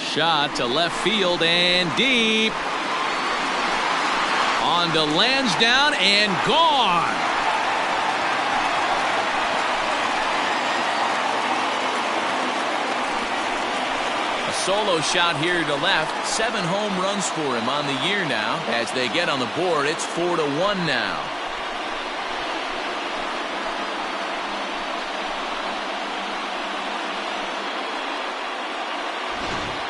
shot to left field and deep. On to Lansdowne and gone. A solo shot here to left. 7 home runs for him on the year now. As they get on the board, it's 4-1 now.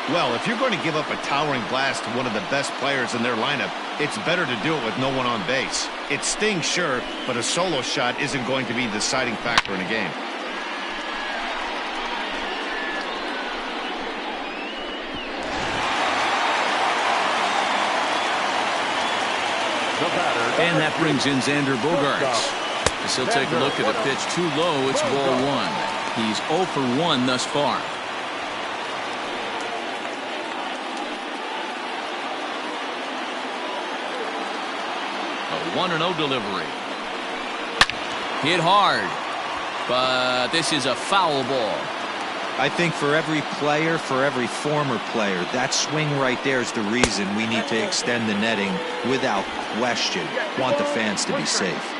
Well, if you're going to give up a towering blast to one of the best players in their lineup, it's better to do it with no one on base. It stings, sure, but a solo shot isn't going to be the deciding factor in a game. And that brings in Xander Bogaerts. As he'll take a look at a pitch too low. It's ball 1. He's 0 for 1 thus far. A 1-0 delivery. Hit hard, but this is a foul ball. I think for every player, for every former player, that swing right there is the reason we need to extend the netting without question. Want the fans to be safe.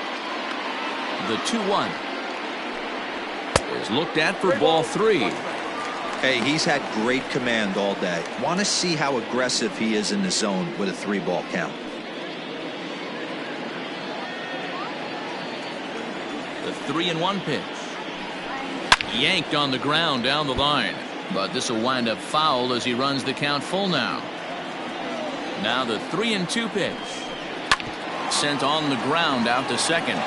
The 2-1 is looked at for ball 3. Hey, he's had great command all day. Want to see how aggressive he is in the zone with a 3-ball count. The 3-1 pitch. Yanked on the ground down the line, but this will wind up foul as he runs the count full now. Now the 3-2 pitch. Sent on the ground out to second.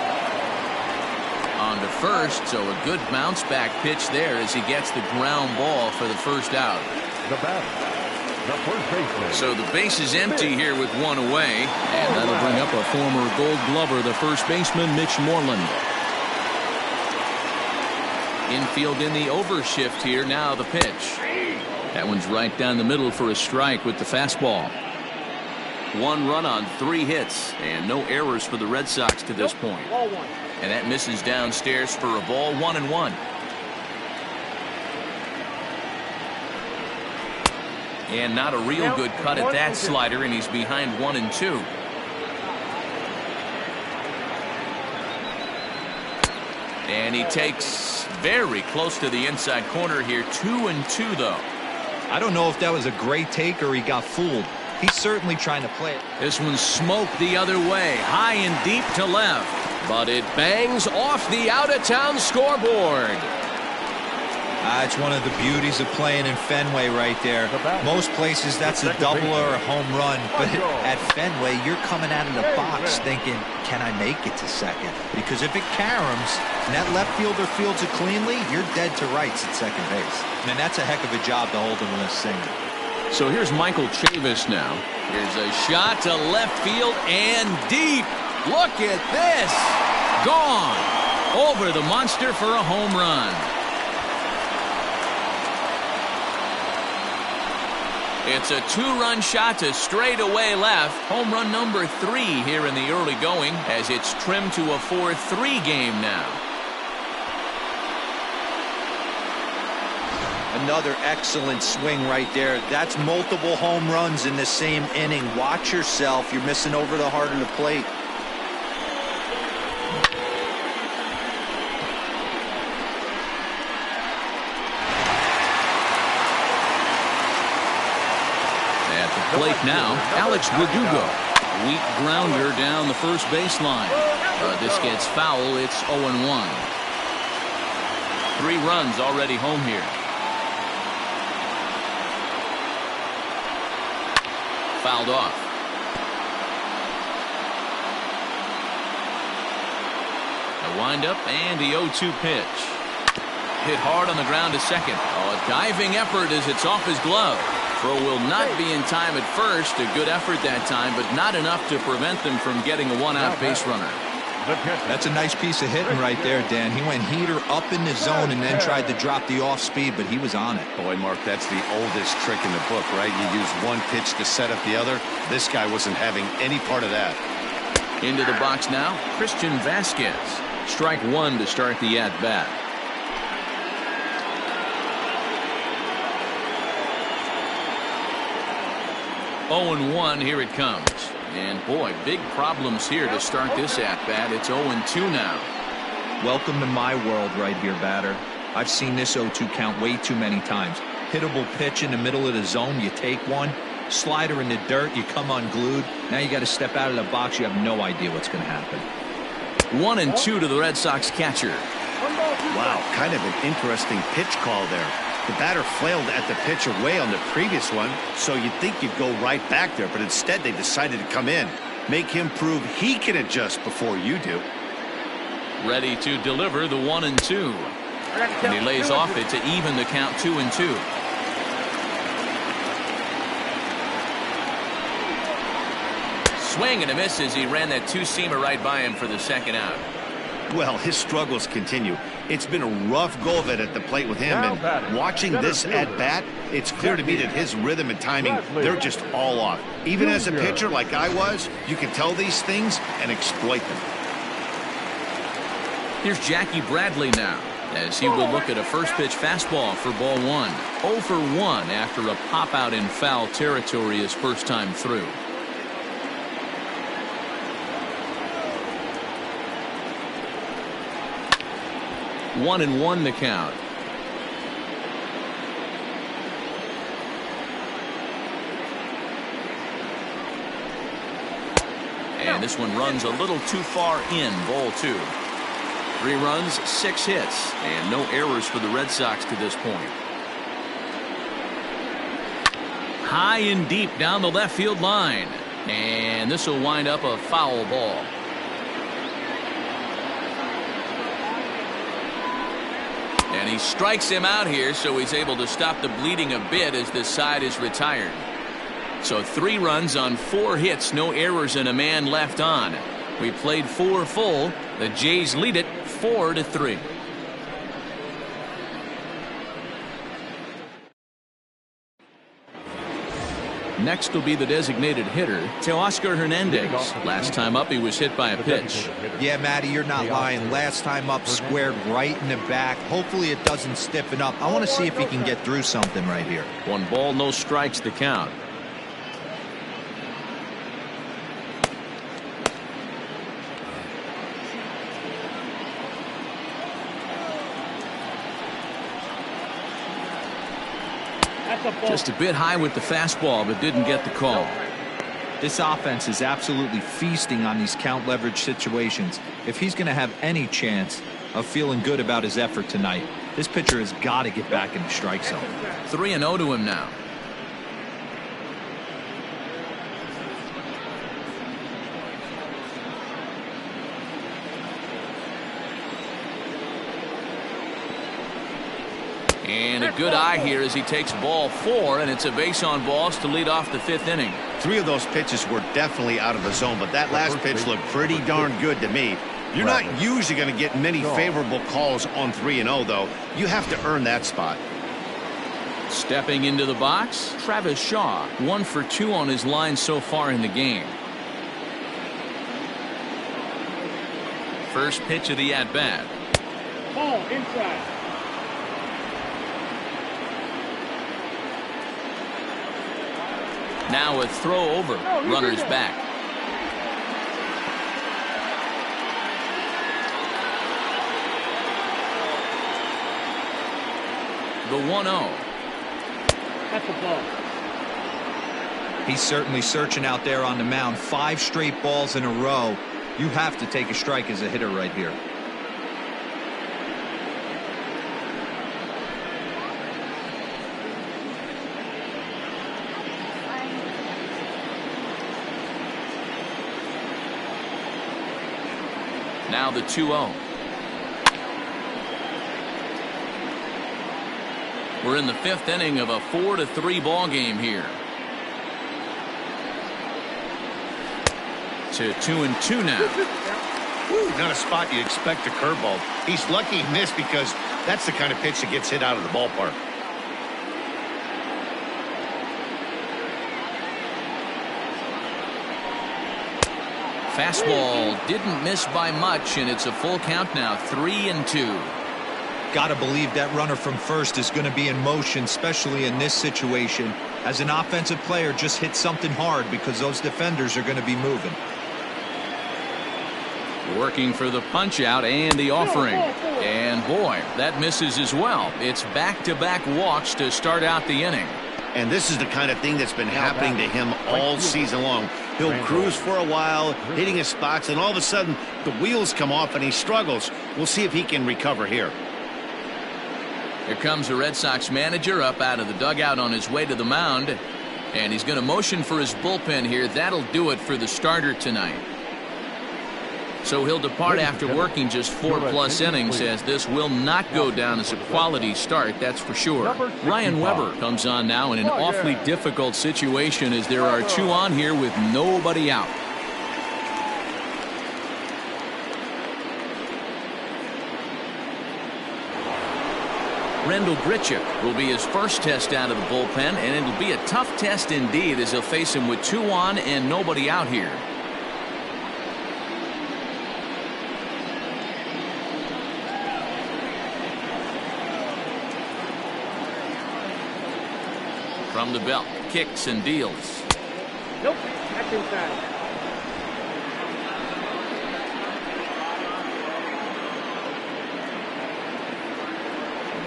On to first, so a good bounce back pitch there as he gets the ground ball for the first out. The batter, the first baseman. So the base is empty here with 1 away, and that'll bring up a former Gold Glover, the first baseman, Mitch Moreland. Infield in the overshift here. Now the pitch. That one's right down the middle for a strike with the fastball. 1 run on 3 hits and no errors for the Red Sox to this point. And that misses downstairs for a ball. 1-1. And not a real good cut at that slider, and he's behind 1-2. And he takes very close to the inside corner here. 2-2 though. I don't know if that was a great take or he got fooled. He's certainly trying to play it. This one smoked the other way, high and deep to left, but it bangs off the out-of-town scoreboard. It's one of the beauties of playing in Fenway right there. Most places that's a double or a home run, but at Fenway you're coming out of the box thinking, can I make it to second? Because if it caroms and that left fielder fields it cleanly, you're dead to rights at second base. And that's a heck of a job to hold him in this single. So here's Michael Chavis now. Here's a shot to left field and deep. Look at this. Gone. Over the monster for a home run. It's a 2-run shot to straightaway left. Home run number 3 here in the early going as it's trimmed to a 4-3 game now. Another excellent swing right there. That's multiple home runs in the same inning. Watch yourself. You're missing over the heart of the plate. Plate now, Alex Verdugo. Weak grounder down the first baseline. But this gets foul. It's 0-1. 3 runs already home here. Fouled off. A windup and the 0-2 pitch. Hit hard on the ground to second. Oh, a diving effort as it's off his glove. Throw will not be in time at first. A good effort that time, but not enough to prevent them from getting a 1-out base runner. That's a nice piece of hitting right there, Dan. He went heater up in the zone and then tried to drop the off speed, but he was on it. Boy, Mark, that's the oldest trick in the book, right? You use one pitch to set up the other. This guy wasn't having any part of that. Into the box now, Christian Vasquez. Strike 1 to start the at-bat. 0-1, here it comes. And boy, big problems here to start this at-bat. It's 0-2 now. Welcome to my world right here, batter. I've seen this 0-2 count way too many times. Hittable pitch in the middle of the zone, you take one. Slider in the dirt, you come unglued. Now you got to step out of the box. You have no idea what's going to happen. 1-2 to the Red Sox catcher. Wow, kind of an interesting pitch call there. The batter flailed at the pitch away on the previous one, so you'd think you'd go right back there, but instead they decided to come in. Make him prove he can adjust before you do. Ready to deliver the 1-2. And he lays off it to even the count 2-2. Swing and a miss as he ran that two-seamer right by him for the second out. Well, his struggles continue. It's been a rough go of it at the plate with him, and watching this at-bat, it's clear to me that his rhythm and timing, they're just all off. Even as a pitcher like I was, you can tell these things and exploit them. Here's Jackie Bradley now, as he will look at a first-pitch fastball for ball 1. 0 for 1 after a pop-out in foul territory his first time through. One and one the count. And this one runs a little too far in, ball 2. 3 runs, 6 hits, and no errors for the Red Sox to this point. High and deep down the left field line, and this will wind up a foul ball. And he strikes him out here, so he's able to stop the bleeding a bit as this side is retired. So 3 runs on 4 hits, no errors, and a man left on. We played 4 full. The Jays lead it 4-3. Next will be the designated hitter, Teoscar Hernandez. Last time up, he was hit by a pitch. Yeah, Matty, you're not lying. Last time up, squared right in the back. Hopefully it doesn't stiffen up. I want to see if he can get through something right here. 1 ball, no strikes the count. Just a bit high with the fastball, but didn't get the call. This offense is absolutely feasting on these count leverage situations. If he's going to have any chance of feeling good about his effort tonight, this pitcher has got to get back in the strike zone. 3-0 to him now. And a good eye here as he takes ball 4, and it's a base on balls to lead off the 5th inning. 3 of those pitches were definitely out of the zone, but that last pitch looked pretty darn good to me. You're not usually going to get many favorable calls on 3-0, though. You have to earn that spot. Stepping into the box, Travis Shaw, 1 for 2 on his line so far in the game. First pitch of the at-bat. Ball inside. Now a throw over. Runners back. The 1-0. That's a ball. He's certainly searching out there on the mound. 5 straight balls in a row. You have to take a strike as a hitter right here. Now the 2-0. We're in the 5th inning of a 4-3 ball game here. To 2-2 now. Not a spot you'd expect a curveball. He's lucky he missed because that's the kind of pitch that gets hit out of the ballpark. Fastball didn't miss by much, and it's a full count now. 3-2. Got to believe that runner from first is going to be in motion, especially in this situation. As an offensive player, just hit something hard because those defenders are going to be moving. Working for the punch out and the offering. And boy, that misses as well. It's back-to-back walks to start out the inning. And this is the kind of thing that's been happening to him all season long. He'll cruise for a while, hitting his spots, and all of a sudden the wheels come off and he struggles. We'll see if he can recover here. Here comes the Red Sox manager up out of the dugout on his way to the mound. And he's going to motion for his bullpen here. That'll do it for the starter tonight. So he'll depart after working just 4+ innings, as this will not go down as a quality start, that's for sure. Ryan Weber comes on now in an awfully difficult situation as there are 2 on here with nobody out. Rendell Grichuk will be his first test out of the bullpen, and it'll be a tough test indeed as he'll face him with 2 on and nobody out here. From the belt, kicks and deals. Nope, that's inside.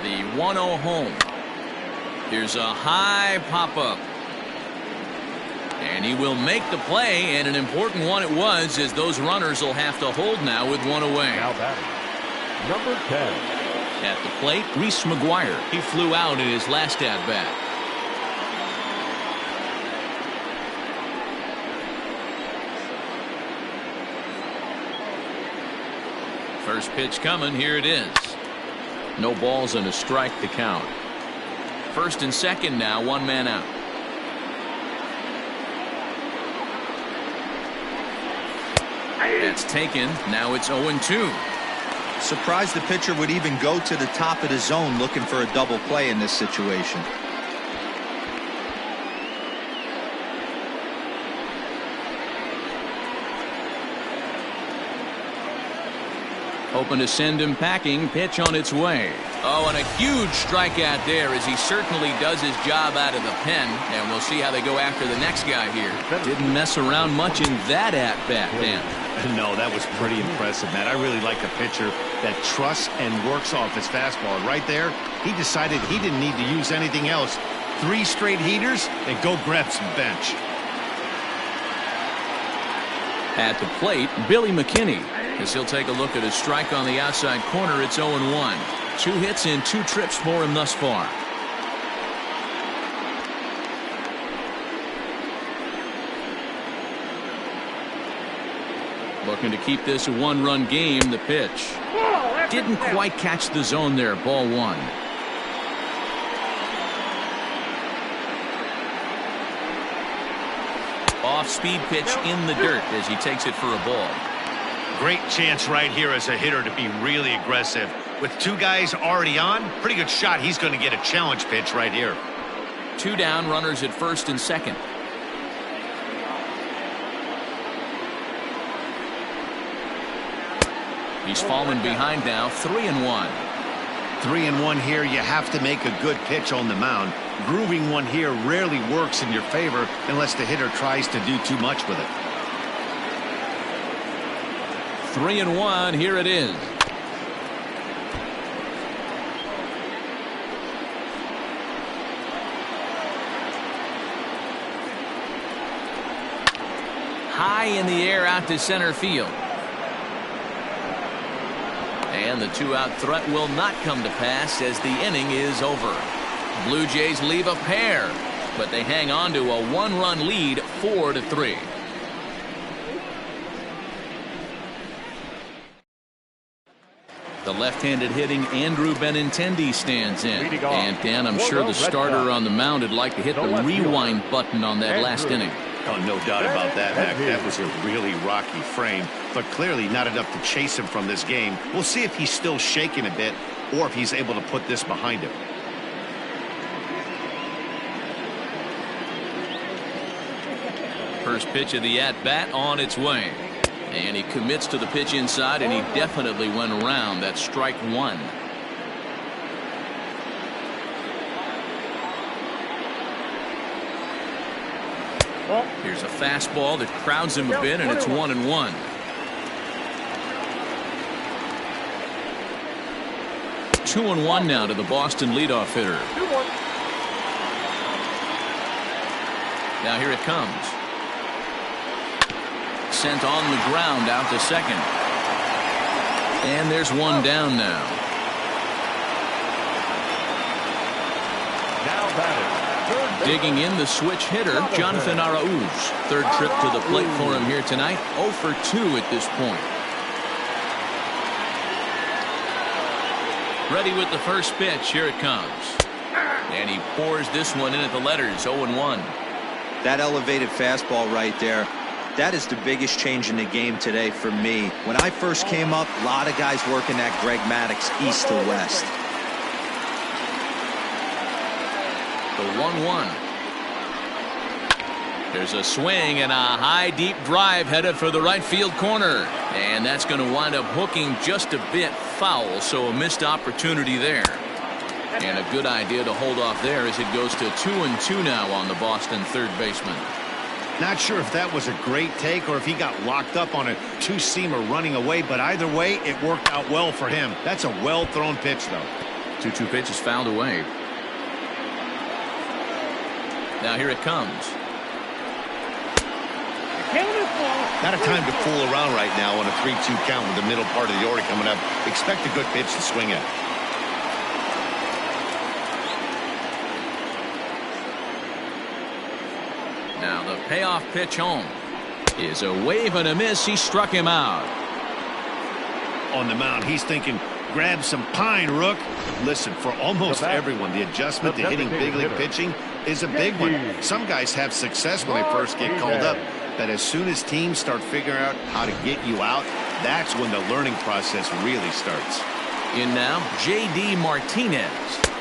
The 1-0 home. Here's a high pop-up. And he will make the play, and an important one it was, as those runners will have to hold now with 1 away. Now batting, number 10. At the plate, Reese McGuire. He flew out in his last at-bat. First pitch coming, here it is. No balls and a strike to count. First and second now, 1 man out. That's taken. Now it's 0-2. Surprised the pitcher would even go to the top of the zone looking for a double play in this situation. Hoping to send him packing. Pitch on its way. Oh, and a huge strikeout there, as he certainly does his job out of the pen. And we'll see how they go after the next guy here. Didn't mess around much in that at-bat, Dan. No, that was pretty impressive, Matt. I really like a pitcher that trusts and works off his fastball. Right there, he decided he didn't need to use anything else. 3 straight heaters and go grab some bench. At the plate, Billy McKinney, as he'll take a look at a strike on the outside corner. It's 0-1. 2 hits and 2 trips for him thus far. Looking to keep this a 1-run game. The pitch didn't quite catch the zone there. Ball 1. Off-speed pitch in the dirt as he takes it for a ball. Great chance right here as a hitter to be really aggressive. With 2 guys already on, pretty good shot. He's going to get a challenge pitch right here. 2 down, runners at first and second. He's fallen behind now. 3-1. 3-1 here. You have to make a good pitch on the mound. Grooving one here rarely works in your favor unless the hitter tries to do too much with it. 3-1. Here it is. High in the air out to center field. And the 2-out threat will not come to pass as the inning is over. Blue Jays leave a pair, but they hang on to a 1-run lead, 4-3. The left-handed hitting Andrew Benintendi stands in. And Dan, I'm sure the starter on the mound would like to hit the rewind button on that last inning. Oh, no doubt about that, Mac. That was a really rocky frame, but clearly not enough to chase him from this game. We'll see if he's still shaking a bit or if he's able to put this behind him. First pitch of the at-bat on its way. And he commits to the pitch inside, and he definitely went around. That's strike 1. Here's a fastball that crowds him a bit, and it's 1-1. Two and one now to the Boston leadoff hitter. Now here it comes. Sent on the ground out to second. And there's one down now. Digging in the switch hitter, Jonathan Arauz. Third trip to the plate for him here tonight. 0 for 2 at this point. Ready with the first pitch. Here it comes. And he pours this one in at the letters. 0-1. That elevated fastball right there, that is the biggest change in the game today for me. When I first came up, a lot of guys working that Greg Maddux east to west. The 1-1. There's a swing and a high deep drive headed for the right field corner. And that's going to wind up hooking just a bit foul, so a missed opportunity there. And a good idea to hold off there as it goes to 2-2 now on the Boston third baseman. Not sure if that was a great take or if he got locked up on a two-seamer running away, but either way, it worked out well for him. That's a well-thrown pitch, though. 2-2 pitch is fouled away. Now here it comes. Not a time to fool around right now on a 3-2 count with the middle part of the order coming up. Expect a good pitch to swing at. Now the payoff pitch home is a wave and a miss. He struck him out. On the mound, he's thinking, grab some pine, Rook. Listen, for almost everyone, the adjustment to hitting big league pitching is a big one. Some guys have success when they first get called up, but as soon as teams start figuring out how to get you out, that's when the learning process really starts. In now, J.D. Martinez,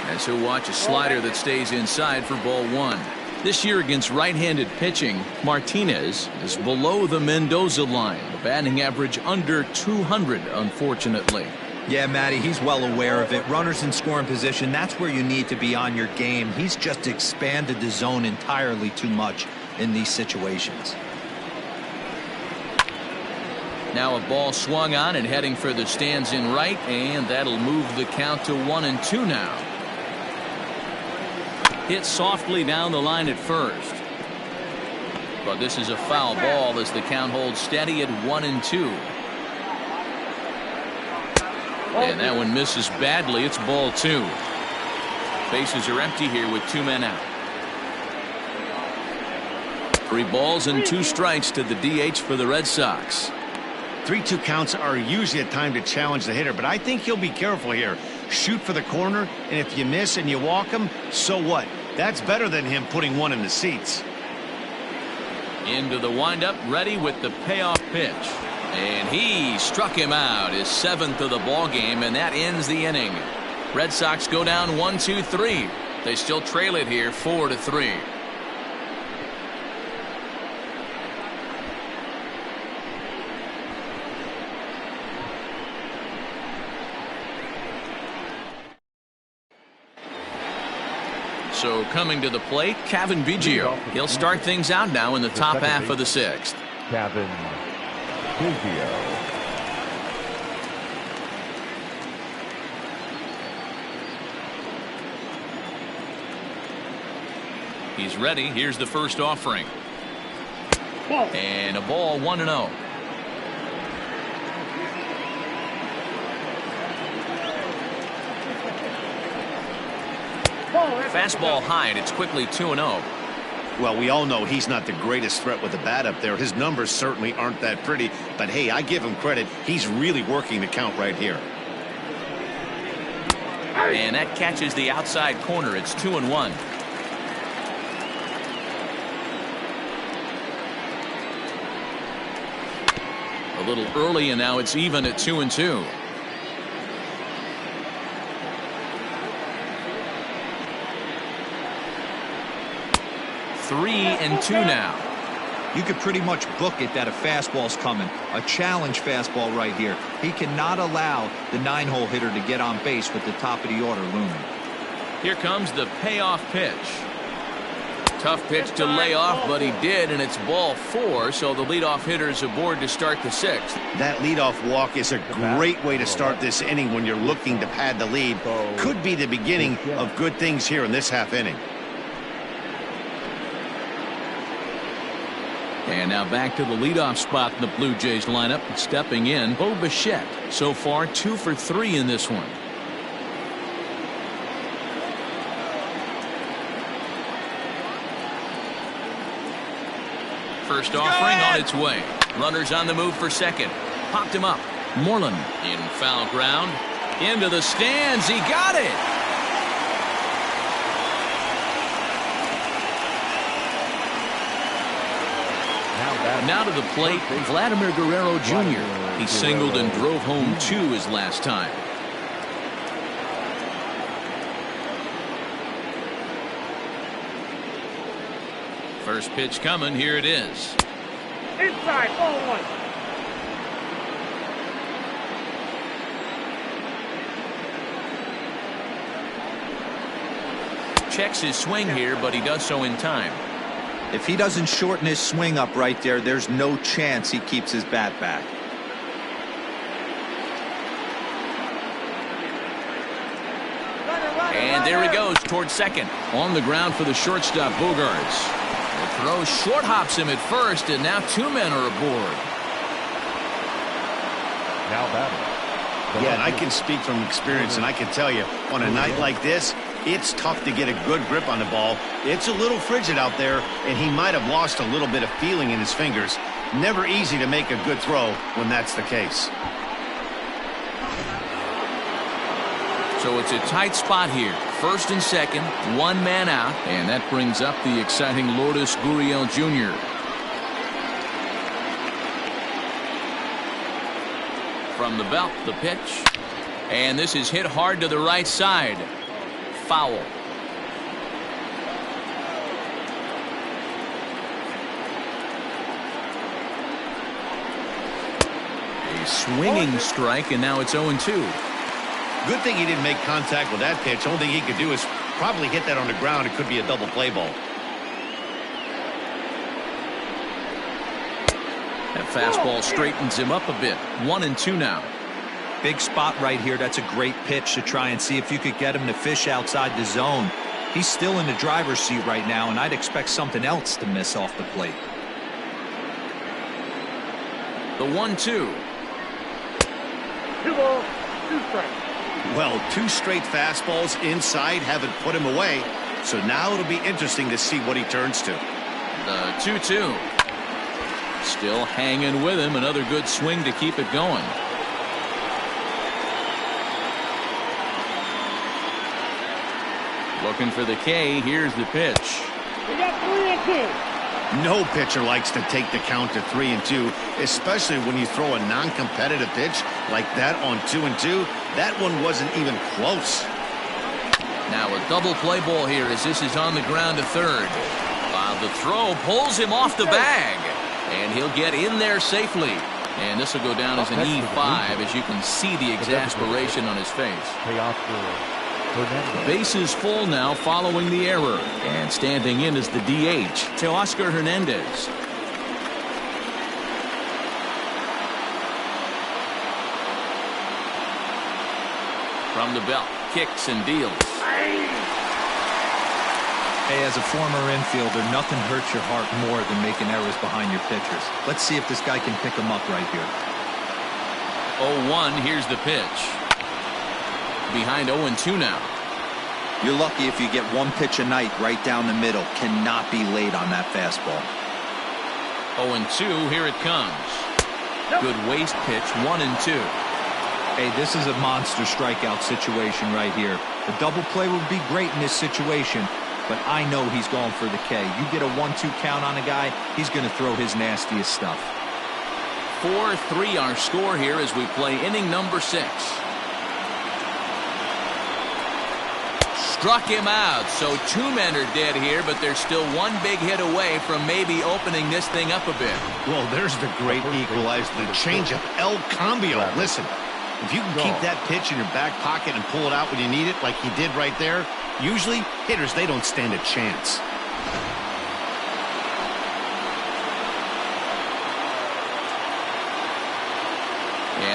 as he'll watch a slider that stays inside for ball one. This year against right-handed pitching, Martinez is below the Mendoza line. The batting average under 200, unfortunately. Yeah, Matty, he's well aware of it. Runners in scoring position, that's where you need to be on your game. He's just expanded the zone entirely too much in these situations. Now a ball swung on and heading for the stands in right, and that'll move the count to 1-2 now. Hit softly down the line at first. But this is a foul ball as the count holds steady at 1-2. And that one misses badly. It's ball two. Bases are empty here with 2 men out. 3 balls and 2 strikes to the DH for the Red Sox. 3-2 counts are usually a time to challenge the hitter, but I think he'll be careful here. Shoot for the corner, and if you miss and you walk him, so what? That's better than him putting one in the seats. Into the windup, ready with the payoff pitch. And he struck him out, his 7th of the ball game, and that ends the inning. Red Sox go down 1-2-3. They still trail it here 4-3. So coming to the plate, Cavan Biggio. He'll start things out now in the top half of the 6th. Cavan Biggio. He's ready. Here's the first offering. And a ball 1-0. Fastball high, and it's quickly 2-0. Well, we all know he's not the greatest threat with the bat up there. His numbers certainly aren't that pretty, but hey, I give him credit. He's really working the count right here. And that catches the outside corner. It's 2-1. A little early, and now it's even at 2-2. 3-2 now. You could pretty much book it that a fastball's coming. A challenge fastball right here. He cannot allow the 9-hole hitter to get on base with the top of the order looming. Here comes the payoff pitch. Tough pitch to lay off, but he did, and it's ball 4, so the leadoff hitter is aboard to start the 6th. That leadoff walk is a great way to start this inning when you're looking to pad the lead. Could be the beginning of good things here in this half inning. And now back to the leadoff spot in the Blue Jays lineup. Stepping in, Bo Bichette. So far, 2 for 3 in this one. First offering on its way. Runners on the move for second. Popped him up. Moreland in foul ground. Into the stands. He got it. Now to the plate, Vladimir Guerrero Jr. He singled and drove home 2 his last time. First pitch coming. Here it is. Inside, ball 1. Checks his swing here, but he does so in time. If he doesn't shorten his swing up right there, there's no chance he keeps his bat back. And there he goes towards second. On the ground for the shortstop, Bogaerts. The throw short hops him at first, and now 2 men are aboard. Now batting. Yeah, and I can speak from experience, and I can tell you, on a night like this, it's tough to get a good grip on the ball. It's a little frigid out there, and he might have lost a little bit of feeling in his fingers. Never easy to make a good throw when that's the case. So it's a tight spot here. First and second, 1 man out, and that brings up the exciting Lourdes Gurriel Jr. From the belt, the pitch, and this is hit hard to the right side. Foul. A swinging strike, and now it's 0-2. Good thing he didn't make contact with that pitch. Only thing he could do is probably hit that on the ground. It could be a double play ball. That fastball straightens him up a bit. 1-2 now. Big spot right here. That's a great pitch to try and see if you could get him to fish outside the zone. He's still in the driver's seat right now, and I'd expect something else to miss off the plate. The 1-2. 2 balls, 2 strikes. Well, 2 straight fastballs inside haven't put him away. So now it'll be interesting to see what he turns to. The 2-2. Still hanging with him. Another good swing to keep it going. Looking for the K. Here's the pitch. We got 3-2. No pitcher likes to take the count to 3-2, especially when you throw a non-competitive pitch like that on 2-2. That one wasn't even close. Now a double play ball here as this is on the ground to third. The throw pulls him off the bag, and he'll get in there safely. And this will go down as an E5 as you can see the exasperation on his face. Bases full now following the error, and standing in is the DH, Teoscar Hernandez. From the belt, kicks and deals. Hey, as a former infielder, nothing hurts your heart more than making errors behind your pitchers. Let's see if this guy can pick them up right here. 0-1, here's the pitch. Behind 0-2 now. You're lucky if you get 1 pitch a night right down the middle. Cannot be late on that fastball. 0-2, here it comes. Good waste pitch, 1-2. Hey, this is a monster strikeout situation right here. A double play would be great in this situation, but I know he's going for the K. You get a 1-2 count on a guy, he's going to throw his nastiest stuff. 4-3 our score here as we play inning number 6. Struck him out, so 2 men are dead here, but there's still 1 big hit away from maybe opening this thing up a bit. Well, there's the great equalizer, the changeup, El Cambio. Listen, if you can keep that pitch in your back pocket and pull it out when you need it, like he did right there, usually hitters, they don't stand a chance.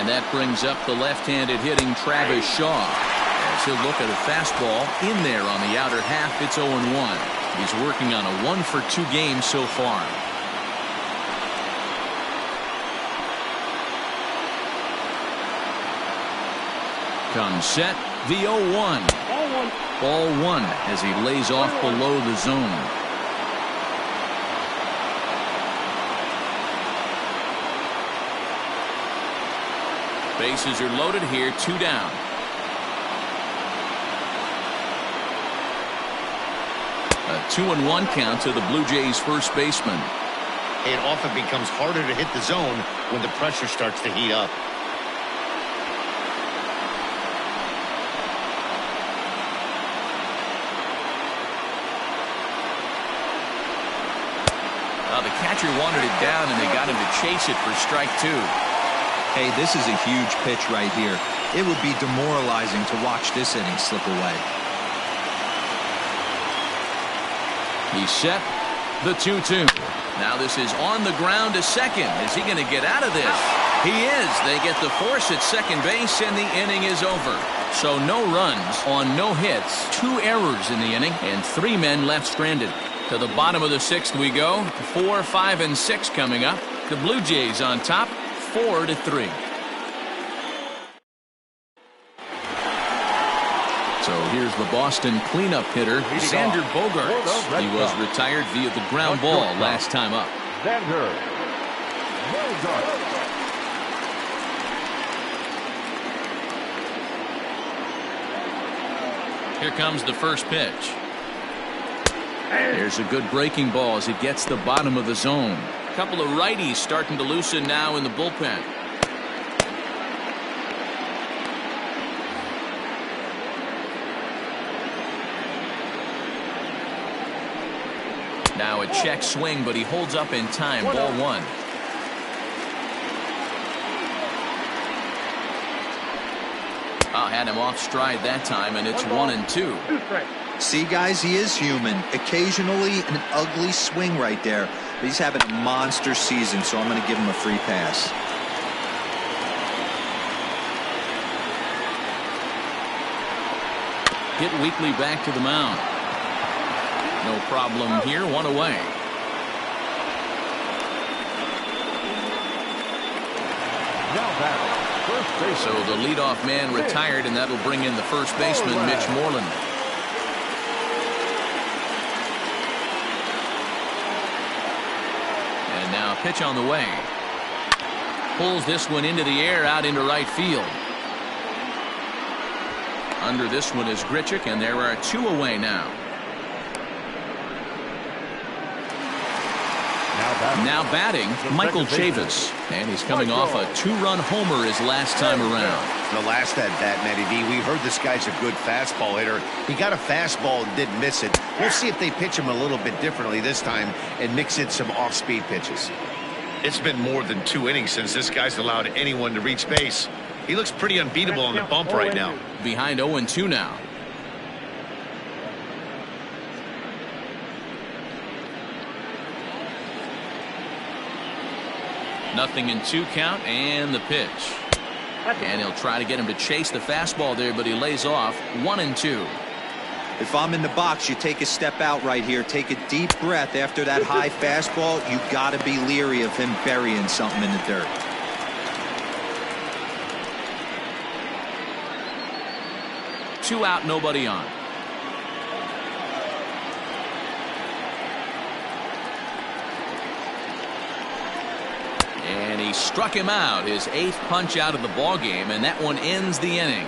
And that brings up the left-handed hitting Travis Shaw. As he'll look at a fastball in there on the outer half. It's 0-1. He's working on a 1-for-2 game so far. Comes set, the 0-1. Ball one as he lays off below the zone. Bases are loaded here, 2 down. A 2-1 count to the Blue Jays first baseman. It often becomes harder to hit the zone when the pressure starts to heat up. The catcher wanted it down, and they got him to chase it for strike 2. Hey, this is a huge pitch right here. It would be demoralizing to watch this inning slip away. He's set, the 2-2. Now this is on the ground to second. Is he going to get out of this? He is. They get the force at second base, and the inning is over. So no runs on no hits, 2 errors in the inning, and 3 men left stranded. To the bottom of the 6th we go. 4, 5, and 6 coming up. The Blue Jays on top, 4-3. So here's the Boston cleanup hitter, Xander Bogaerts. He was retired via the ground ball last time up. Xander Bogaerts. Here comes the first pitch. There's a good breaking ball as it gets the bottom of the zone. A couple of righties starting to loosen now in the bullpen. Now a check swing, but he holds up in time. Ball 1. Had him off stride that time, and it's 1-2. See, guys, he is human. Occasionally an ugly swing right there, but he's having a monster season, so I'm going to give him a free pass. Hit weakly back to the mound. No problem here, 1 away. Now back. So the leadoff man retired, and that'll bring in the first baseman, Mitch Moreland. And now pitch on the way. Pulls this one into the air out into right field. Under this one is Grichuk, and there are 2 away now. Now batting, Michael Chavis. And he's coming off a 2-run homer his last time around. The last at bat, Matty D, we heard this guy's a good fastball hitter. He got a fastball and didn't miss it. We'll see if they pitch him a little bit differently this time and mix in some off-speed pitches. It's been more than 2 innings since this guy's allowed anyone to reach base. He looks pretty unbeatable on the bump right now. Behind 0-2 now. Nothing in 2 count, and the pitch. And he'll try to get him to chase the fastball there, but he lays off. 1-2. If I'm in the box, you take a step out right here. Take a deep breath after that high fastball. You got to be leery of him burying something in the dirt. Two out, nobody on. And he struck him out, his 8th punch out of the ball game, and that one ends the inning.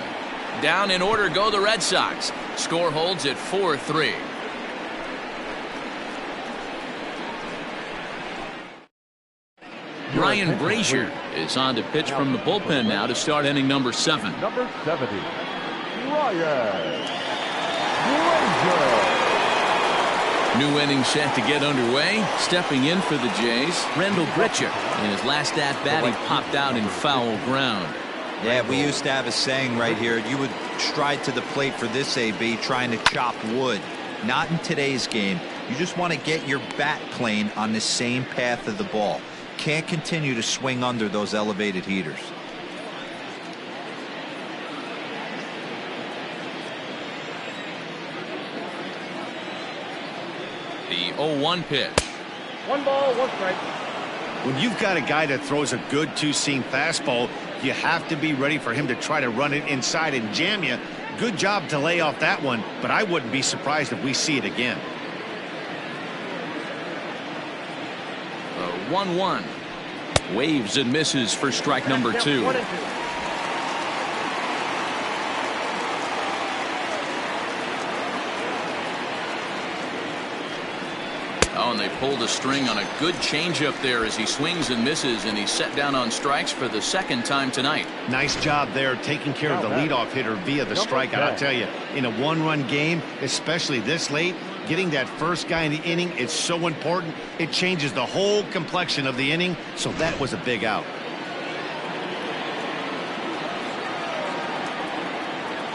Down in order go the Red Sox. Score holds at 4-3. Ryan Brazier is on to pitch from the bullpen now to start inning number 7. Number 70, Ryan Brazier. New inning set to get underway. Stepping in for the Jays, Randall Grichuk. In his last at-bat, he popped out in foul ground. Yeah, we used to have a saying right here. You would stride to the plate for this AB trying to chop wood. Not in today's game. You just want to get your bat plane on the same path of the ball. Can't continue to swing under those elevated heaters. The 0-1 pitch. 1 ball, 1 strike. When you've got a guy that throws a good two-seam fastball, you have to be ready for him to try to run it inside and jam you. Good job to lay off that one, but I wouldn't be surprised if we see it again. 1-1. Waves and misses for strike number 2. 1 and 2. Oh, and they pulled a string on a good changeup there as he swings and misses, and he's set down on strikes for the second time tonight. Nice job there taking care of the leadoff hitter via the strikeout. I'll tell you, in a one-run game, especially this late, getting that first guy in the inning, it's so important. It changes the whole complexion of the inning, so that was a big out.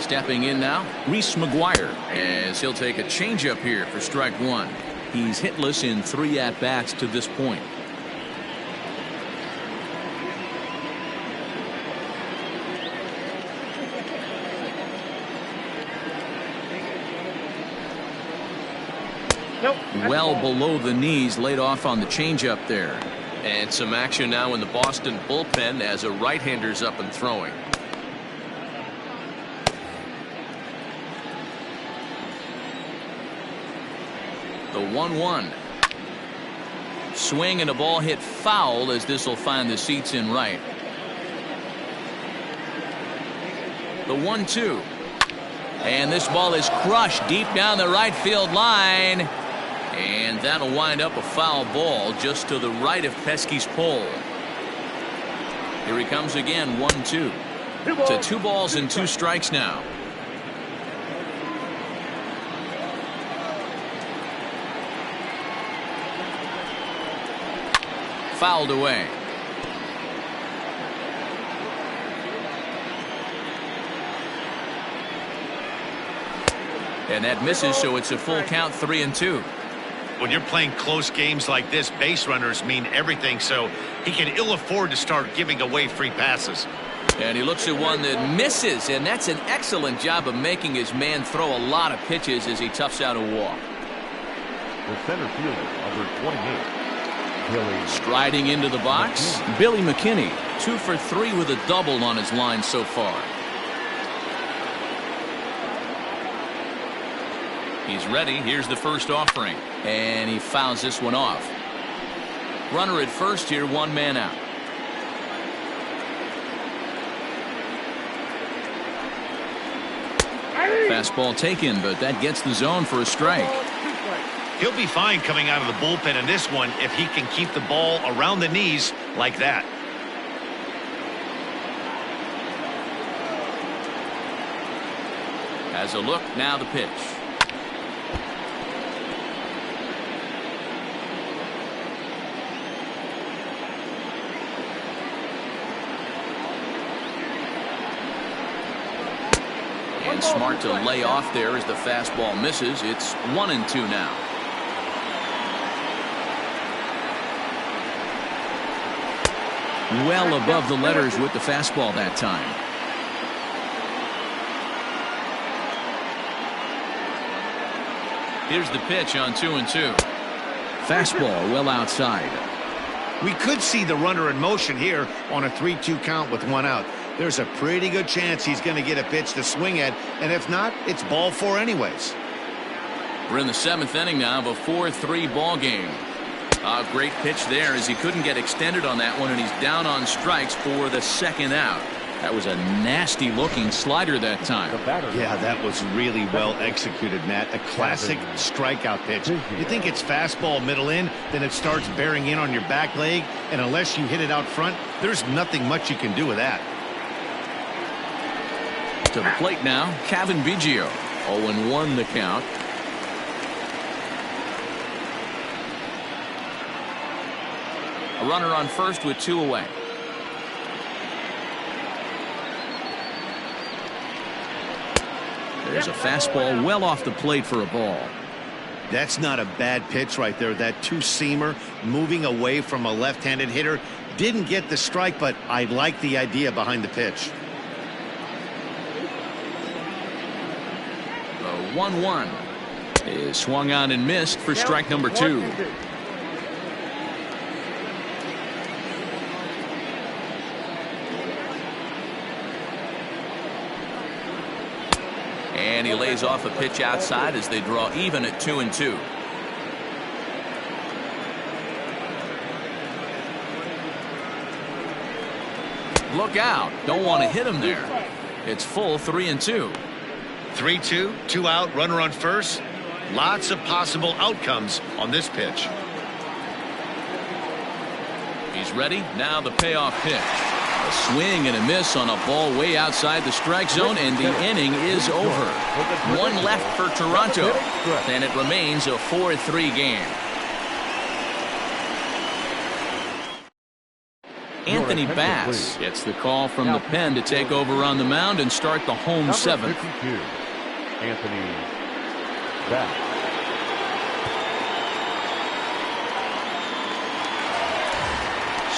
Stepping in now, Reese McGuire, as he'll take a changeup here for strike 1. He's hitless in 3 at-bats to this point. Nope. Well below the knees, laid off on the changeup there. And some action now in the Boston bullpen as a right-hander's up and throwing. The 1-1. Swing and a ball hit foul as this will find the seats in right. The 1-2. And this ball is crushed deep down the right field line. And that'll wind up a foul ball just to the right of Pesky's pole. Here he comes again, 1-2. To 2 balls and 2 strikes now. Fouled away. And that misses, so it's a full count, 3-2. When you're playing close games like this, base runners mean everything, so he can ill afford to start giving away free passes. And he looks at one that misses, and that's an excellent job of making his man throw a lot of pitches as he toughs out a walk. The center fielder, number 28. Striding into the box, Billy McKinney, 2 for 3 with a double on his line so far. He's ready. Here's the first offering, and he fouls this one off. Runner at first here, 1 man out. Fastball taken, but that gets the zone for a strike. He'll be fine coming out of the bullpen in this one if he can keep the ball around the knees like that. As a look, now the pitch. And smart to lay off there as the fastball misses. It's 1-2 now. Well above the letters with the fastball that time. Here's the pitch on 2-2. Fastball well outside. We could see the runner in motion here on a 3-2 count with 1 out. There's a pretty good chance he's going to get a pitch to swing at, and if not, it's ball 4 anyways. We're in the 7th inning now of a 4-3 ball game. A great pitch there as he couldn't get extended on that one, and he's down on strikes for the 2nd out. That was a nasty looking slider that time. Yeah, that was really well executed, Matt. A classic strikeout pitch. You think it's fastball middle in, then it starts bearing in on your back leg, and unless you hit it out front, there's nothing much you can do with that. To the plate now, Cavan Biggio. 0-1 the count. A runner on first with 2 away. There's a fastball well off the plate for a ball. That's not a bad pitch right there. That two-seamer moving away from a left-handed hitter. Didn't get the strike, but I like the idea behind the pitch. 1-1. is swung on and missed for strike number 2. And he lays off a pitch outside as they draw even at 2-2. Look out. Don't want to hit him there. It's full 3-2. 3-2, 2 out, runner on first. Lots of possible outcomes on this pitch. He's ready. Now the payoff pitch. A swing and a miss on a ball way outside the strike zone, and the inning is over. One left for Toronto, and it remains a 4-3 game. Anthony Bass gets the call from the pen to take over on the mound and start the home 7th. Anthony Bass.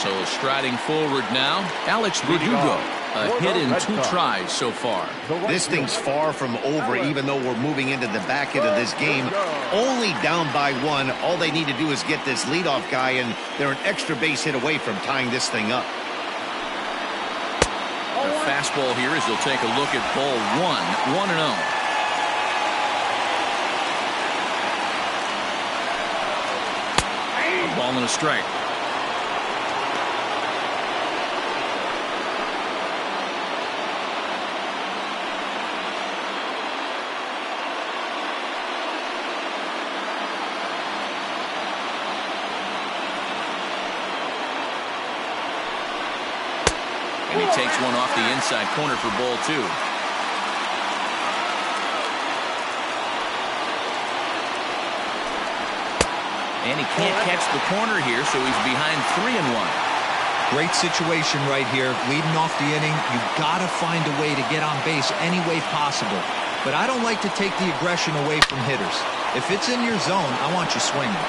So striding forward now, Alex Verdugo. A hit in 2 tries so far. This thing's far from over, even though we're moving into the back end of this game. Only down by 1. All they need to do is get this leadoff guy, and they're an extra base hit away from tying this thing up. The fastball here as he'll take a look at ball 1, 1-0. A ball and a strike. And he takes one off the inside corner for ball 2. And he can't catch the corner here, so he's behind 3-1. Great situation right here. Leading off the inning, you've got to find a way to get on base any way possible. But I don't like to take the aggression away from hitters. If it's in your zone, I want you swinging.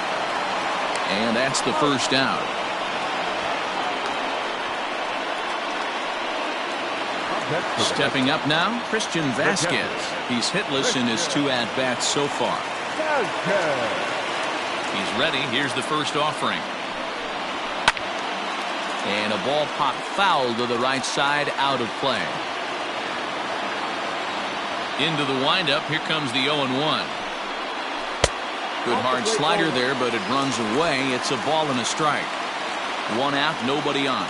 And that's the first out. Stepping up now, Christian Vasquez. He's hitless in his 2 at-bats so far. He's ready. Here's the first offering. And a ball popped foul to the right side, out of play. Into the windup. Here comes the 0-1. Good hard slider there, but it runs away. It's a ball and a strike. 1 out, nobody on.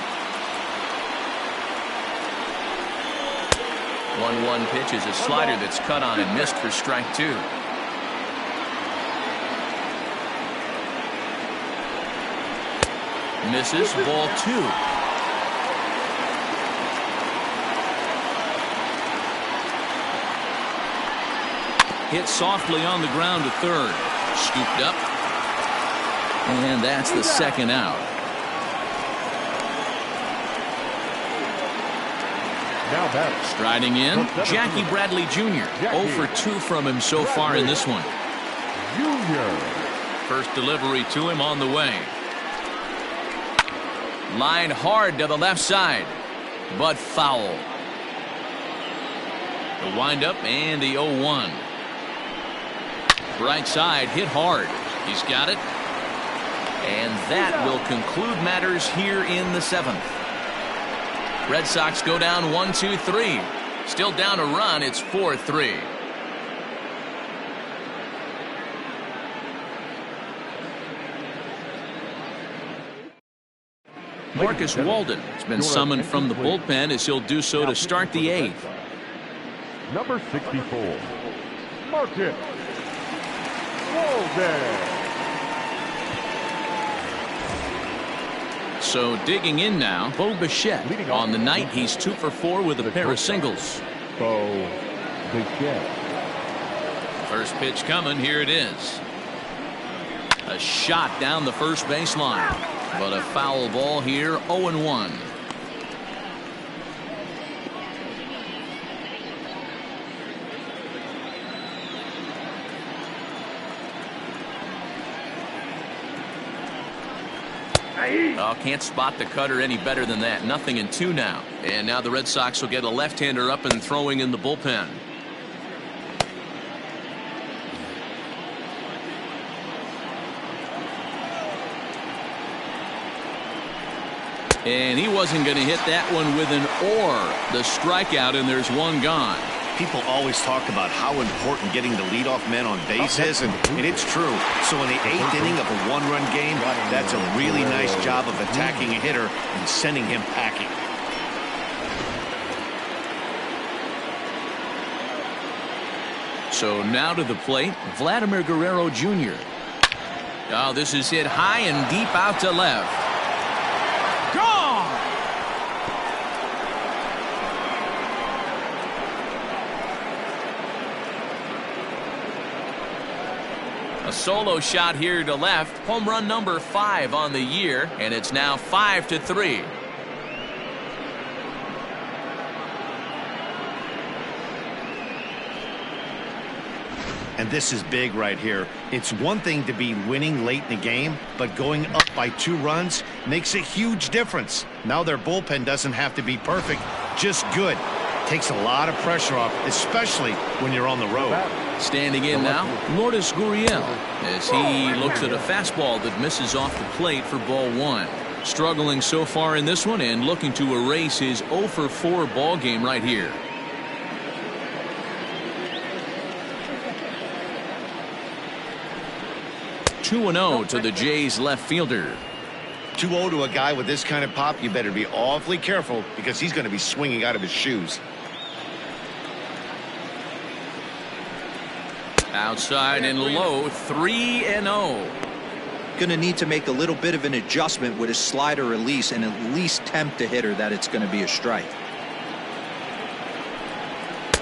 1-1 pitch is a slider that's cut on and missed for strike 2. Misses, ball 2. Hit softly on the ground to third. Scooped up. And that's the second out. Striding in, Jackie Bradley Jr. 0 for 2 from him so far in this one. First delivery to him on the way. Line hard to the left side, but foul. The windup and the 0-1. Right side hit hard. He's got it. And that will conclude matters here in the 7th. Red Sox go down 1-2-3. Still down a run. It's 4-3. Marcus Walden has been summoned from the bullpen as he'll do so to start the 8th. Number 64, Marcus Walden. So digging in now, Bo Bichette. On the night, he's 2 for 4 with a pair of singles. Bo Bichette. First pitch coming. Here it is. A shot down the first baseline. But a foul ball here, 0-1. Oh, can't spot the cutter any better than that. 0-2 now. And now the Red Sox will get a left-hander up and throwing in the bullpen. And he wasn't going to hit that one with an or. The strikeout, and there's one gone. People always talk about how important getting the leadoff man on base is, and it's true. So in the 8th inning of a one-run game, that's a really nice job of attacking a hitter and sending him packing. So now to the plate, Vladimir Guerrero Jr. Oh, this is hit high and deep out to left. Gone! A solo shot here to left. Home run number 5 on the year, and it's now 5-3. And this is big right here. It's one thing to be winning late in the game, but going up by 2 runs makes a huge difference. Now their bullpen doesn't have to be perfect, just good. Takes a lot of pressure off, especially when you're on the road. Standing in now, Lourdes Gurriel, as he looks at a fastball that misses off the plate for ball 1. Struggling so far in this one and looking to erase his 0-for-4 ball game right here. (2-0) to the Jays left fielder. 2-0 to a guy with this kind of pop, you better be awfully careful because he's going to be swinging out of his shoes. Outside and low, 3-0. Going to need to make a little bit of an adjustment with his slider release and at least tempt the hitter that it's going to be a strike.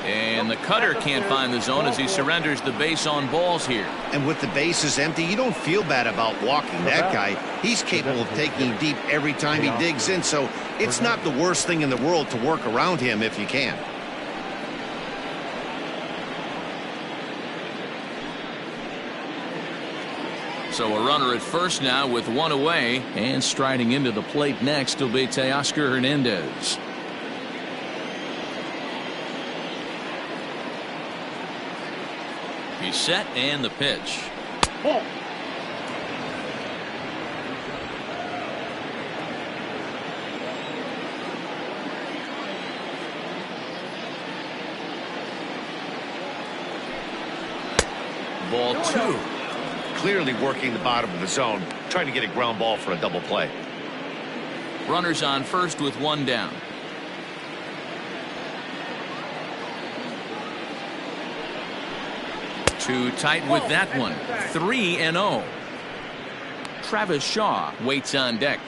And the cutter can't find the zone as he surrenders the base on balls here. And with the bases empty, you don't feel bad about walking that guy. He's capable of taking deep every time he digs in, so it's not the worst thing in the world to work around him if you can. So a runner at first now with 1 away, and striding into the plate next will be Teoscar Hernandez. He's set, and the pitch. Ball. Ball 2. Clearly working the bottom of the zone, trying to get a ground ball for a double play. Runners on first with 1 down. Too tight with that one. 3-0. Travis Shaw waits on deck.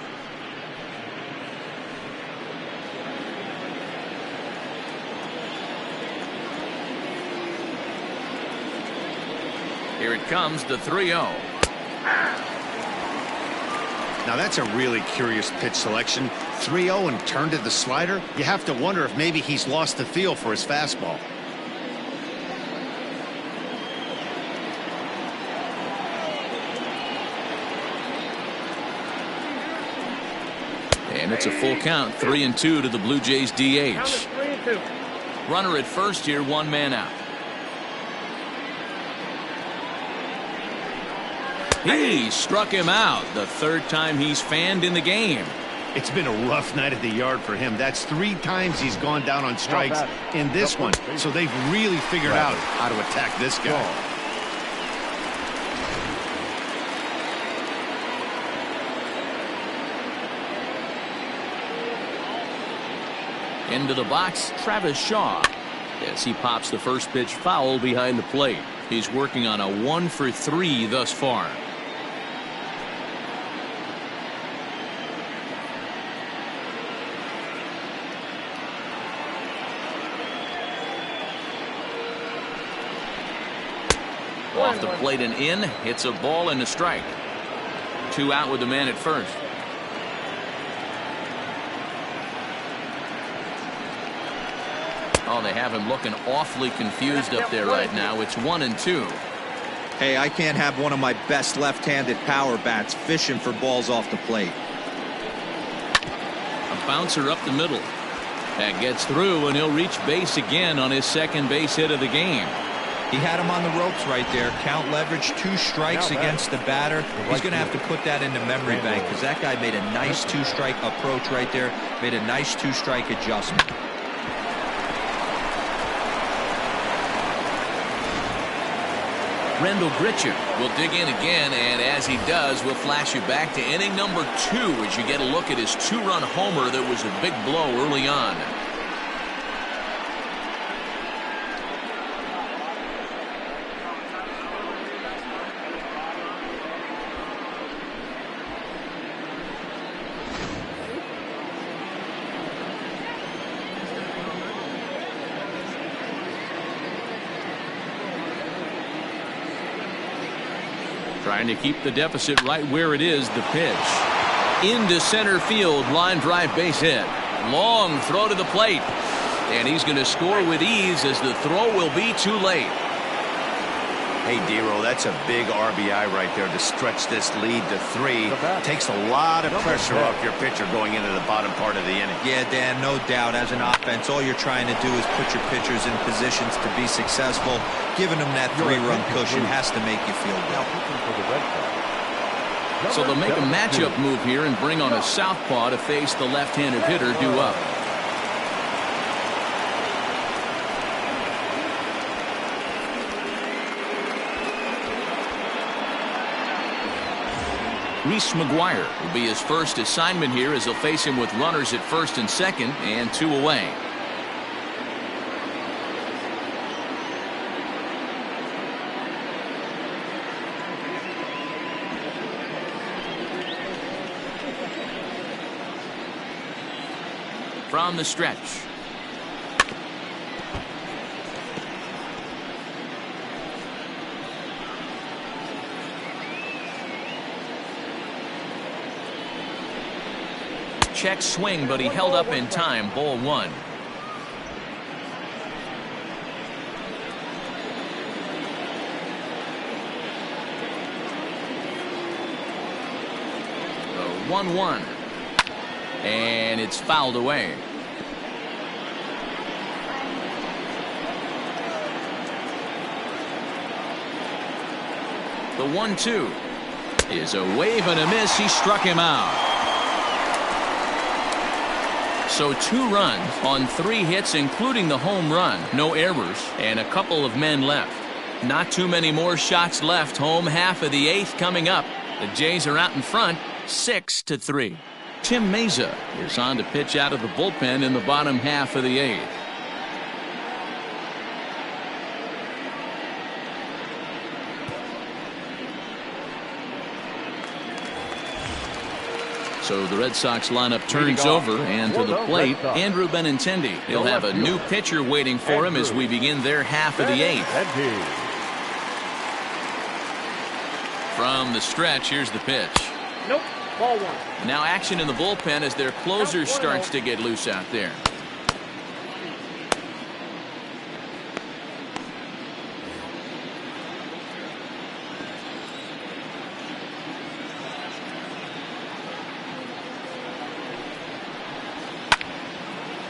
Here it comes, the 3-0. Now that's a really curious pitch selection. 3-0 and turned to the slider. You have to wonder if maybe he's lost the feel for his fastball. And it's a full count, 3-2 to the Blue Jays DH. Runner at first here, 1 man out. He struck him out, the 3rd time he's fanned in the game. It's been a rough night at the yard for him. That's 3 times he's gone down on strikes in this one. So they've really figured out how to attack this guy. Into the box, Travis Shaw, as he pops the first pitch foul behind the plate. He's working on a 1-for-3 thus far. Off the plate and in, hits a ball and a strike. 2 out with the man at first. Oh, they have him looking awfully confused up there right now. It's 1-2. Hey, I can't have one of my best left-handed power bats fishing for balls off the plate. A bouncer up the middle. That gets through, and he'll reach base again on his 2nd base hit of the game. He had him on the ropes right there. Count leverage, 2 strikes against the batter. He's going to have to put that in the memory bank because that guy made a nice 2-strike approach right there. Made a nice 2-strike adjustment. Rendell Grichuk will dig in again, and as he does, we'll flash you back to inning number 2 as you get a look at his 2-run homer that was a big blow early on. Trying to keep the deficit right where it is. The pitch into center field, line drive, base hit. Long throw to the plate, and he's going to score with ease as the throw will be too late. Hey, Dero, that's a big RBI right there to stretch this lead to 3. Takes a lot of pressure off your pitcher going into the bottom part of the inning. Yeah, Dan, no doubt. As an offense, all you're trying to do is put your pitchers in positions to be successful. Giving them that 3-run cushion has to make you feel good. So they'll make a matchup move here and bring on a southpaw to face the left-handed hitter due up. Reese McGuire will be his first assignment here as he'll face him with runners at first and second and 2 away. From the stretch. Check swing, but he held up in time. Ball 1. The 1-1. And it's fouled away. The 1-2 is a wave and a miss. He struck him out. So 2 runs on 3 hits, including the home run. No errors and a couple of men left. Not too many more shots left. Home half of the 8th coming up. The Jays are out in front 6-3. Tim Meza is on to pitch out of the bullpen in the bottom half of the 8th. So the Red Sox lineup turns over, and to the plate, Andrew Benintendi. He'll have a new pitcher waiting for him as we begin their half of the 8th. From the stretch, here's the pitch. Nope, ball 1. Now action in the bullpen as their closer starts to get loose out there.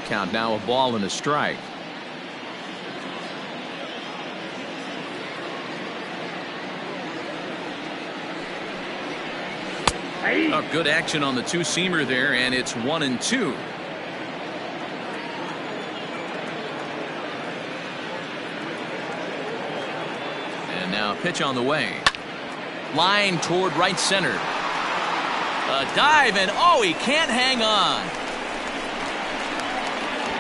Count now, a ball and a strike. Oh, good action on the 2-seamer there, and it's 1-2. And now pitch on the way. Line toward right center. A dive, and oh, he can't hang on.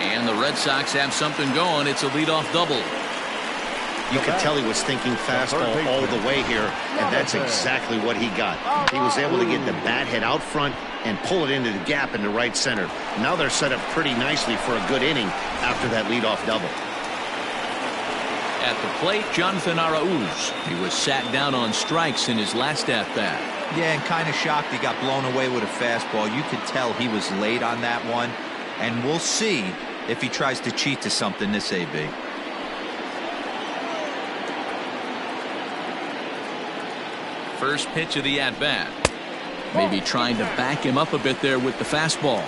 And the Red Sox have something going. It's a leadoff double. You could tell he was thinking fastball all the way here, and that's exactly what he got. He was able to get the bat head out front and pull it into the gap into right center. Now they're set up pretty nicely for a good inning after that leadoff double. At the plate, Jonathan Arauz. He was sat down on strikes in his last at-bat. Yeah, and kind of shocked he got blown away with a fastball. You could tell he was late on that one, and we'll see if he tries to cheat to something this AB. First pitch of the at-bat. Maybe trying to back him up a bit there with the fastball.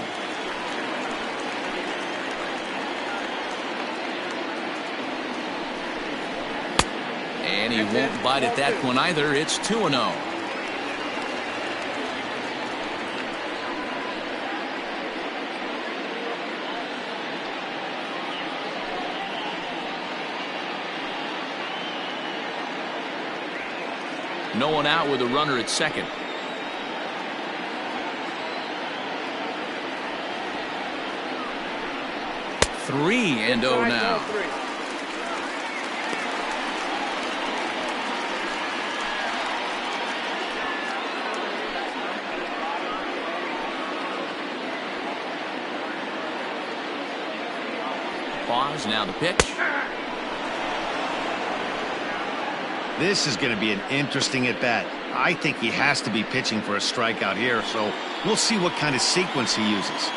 he won't bite at that one either. It's 2-0. No one out with a runner at second. Three and 0 now. Pause, now the pitch. This is going to be an interesting at-bat. I think he has to be pitching for a strikeout here, so we'll see what kind of sequence he uses.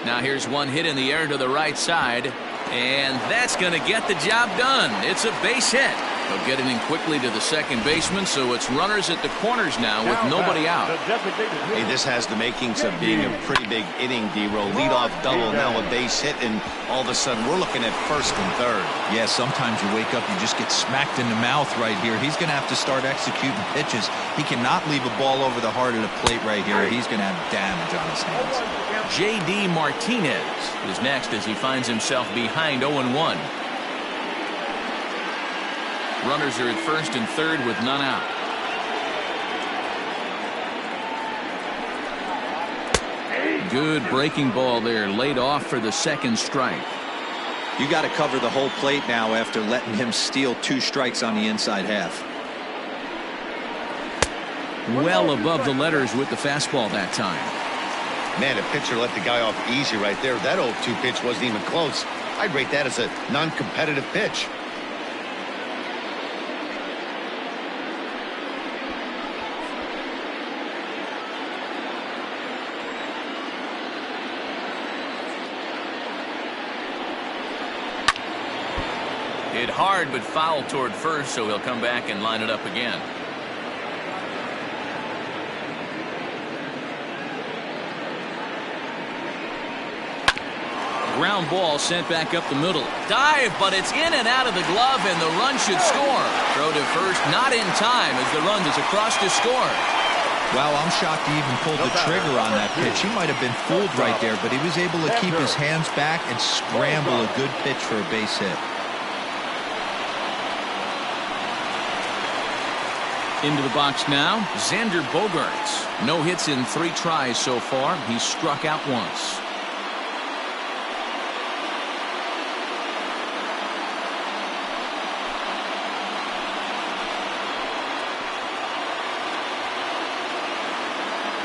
Now here's one hit in the air to the right side, and that's going to get the job done. It's a base hit. They'll get it in quickly to the second baseman, so it's runners at the corners now with nobody out. Hey, this has the makings of being a pretty big inning, D-Roll. Leadoff double, now a base hit, and all of a sudden we're looking at first and third. Yeah, sometimes you wake up, you just get smacked in the mouth right here. He's going to have to start executing pitches. He cannot leave a ball over the heart of the plate right here. He's going to have damage on his hands. J.D. Martinez is next as he finds himself behind 0-1. Runners are at first and third with none out. Good breaking ball there, laid off for the second strike. You got to cover the whole plate now after letting him steal 2 strikes on the inside half. Well above the letters with the fastball that time. Man, a pitcher let the guy off easy right there. That 0-2 pitch wasn't even close. I'd rate that as a non-competitive pitch. Hit hard but foul toward first, so he'll come back and line it up again. Ground ball sent back up the middle. Dive, but it's in and out of the glove, and the run should score. Throw to first, not in time as the run is across to score. Well, I'm shocked he even pulled the trigger on that pitch. He might have been fooled right there, but he was able to keep his hands back and scramble a good pitch for a base hit. Into the box now, Xander Bogaerts. No hits in 3 tries so far. He's struck out once.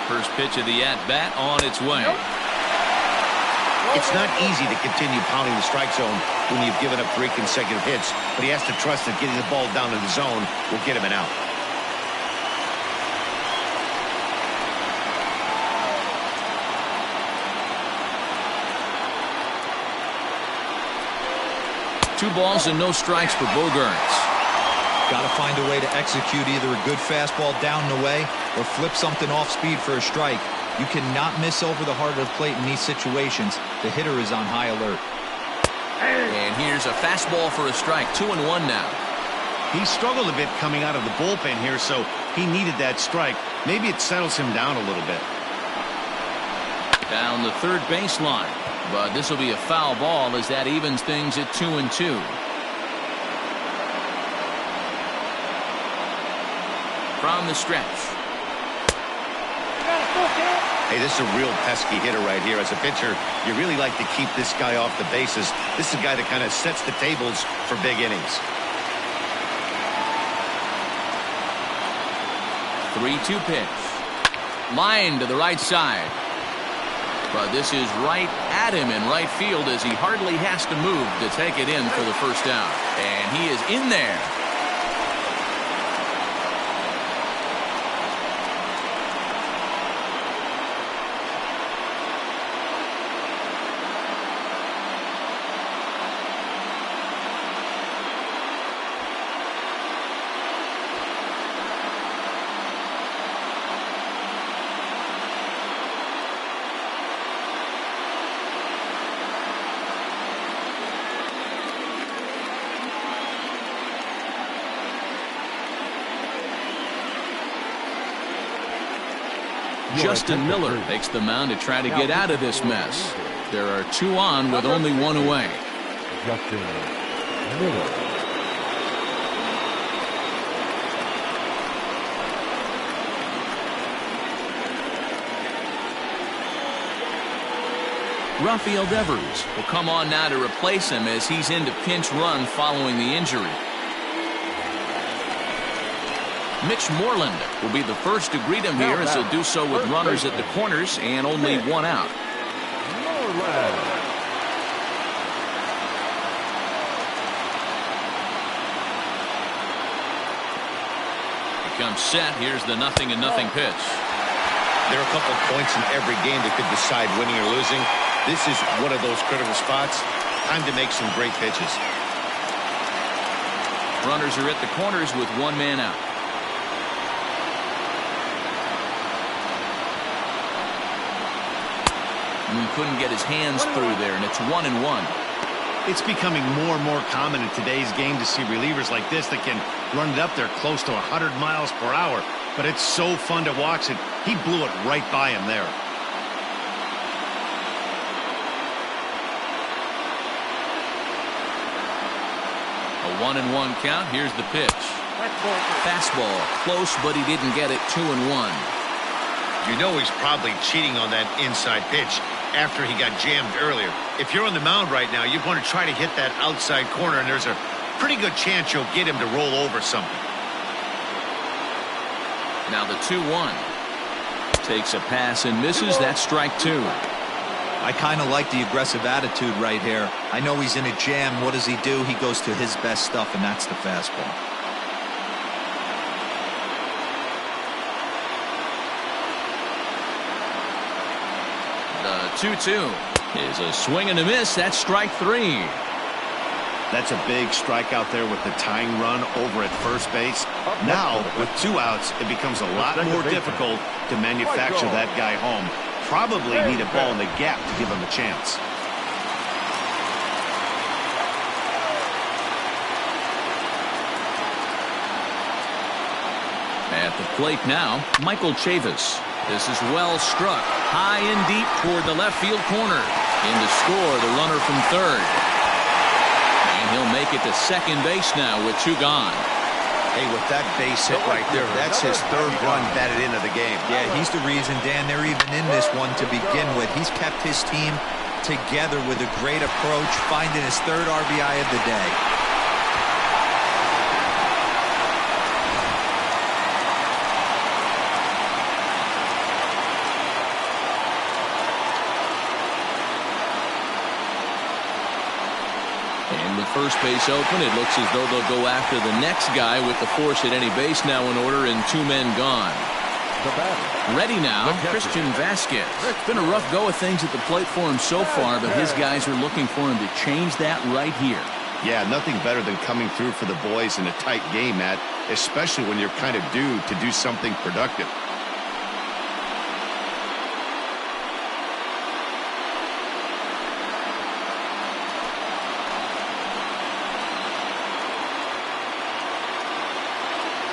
First pitch of the at-bat on its way. It's not easy to continue pounding the strike zone when you've given up 3 consecutive hits, but he has to trust that getting the ball down to the zone will get him an out. Two balls and no strikes for Bogaerts. Got to find a way to execute either a good fastball down the way or flip something off speed for a strike. You cannot miss over the heart of the plate in these situations. The hitter is on high alert. And here's a fastball for a strike. 2-1 now. He struggled a bit coming out of the bullpen here, so he needed that strike. Maybe it settles him down a little bit. Down the third baseline. But this will be a foul ball as that evens things at 2-2. From the stretch. Hey, this is a real pesky hitter right here. As a pitcher, you really like to keep this guy off the bases. This is a guy that kind of sets the tables for big innings. 3-2 pitch. Line to the right side. But this is right at him in right field as he hardly has to move to take it in for the first out. And he is in there. Justin Miller takes the mound to try to get out of this mess. There are 2 on with only 1 away. Justin Miller. Rafael Devers will come on now to replace him as he's into pinch run following the injury. Mitch Moreland will be the first to greet him here as he'll do so with runners at the corners and only 1 out. He comes set. Here's the 0-0 pitch. There are a couple of points in every game that could decide winning or losing. This is one of those critical spots. Time to make some great pitches. Runners are at the corners with 1 man out. And he couldn't get his hands through there, and it's 1-1. It's becoming more and more common in today's game to see relievers like this that can run it up there close to 100 miles per hour. But it's so fun to watch it. He blew it right by him there. A 1-1 count. Here's the pitch. Fastball close, but he didn't get it. 2-1. You know he's probably cheating on that inside pitch after he got jammed earlier. If you're on the mound right now, you want to try to hit that outside corner, and there's a pretty good chance you'll get him to roll over something. Now the 2-1. Takes a pass and misses. That's strike 2. I kind of like the aggressive attitude right here. I know he's in a jam. What does he do? He goes to his best stuff, and that's the fastball. The 2-2 is a swing and a miss. That's strike 3. That's a big strikeout there with the tying run over at first base. Now, with 2 outs, it becomes a lot more difficult to manufacture that guy home. Probably need a ball in the gap to give him a chance. At the plate now, Michael Chavis. This is well struck. High and deep toward the left field corner. In to score, the runner from third. And he'll make it to second base now with 2 gone. Hey, with that base hit right there, that's his 3rd run batted into the game. Yeah, he's the reason, Dan, they're even in this one to begin with. He's kept his team together with a great approach, finding his 3rd RBI of the day. First base open. It looks as though they'll go after the next guy with the force at any base now in order and 2 men gone. Ready now, Christian Vasquez. It's been a rough go of things at the plate for him so far, but his guys are looking for him to change that right here. Yeah, nothing better than coming through for the boys in a tight game, Matt, especially when you're kind of due to do something productive.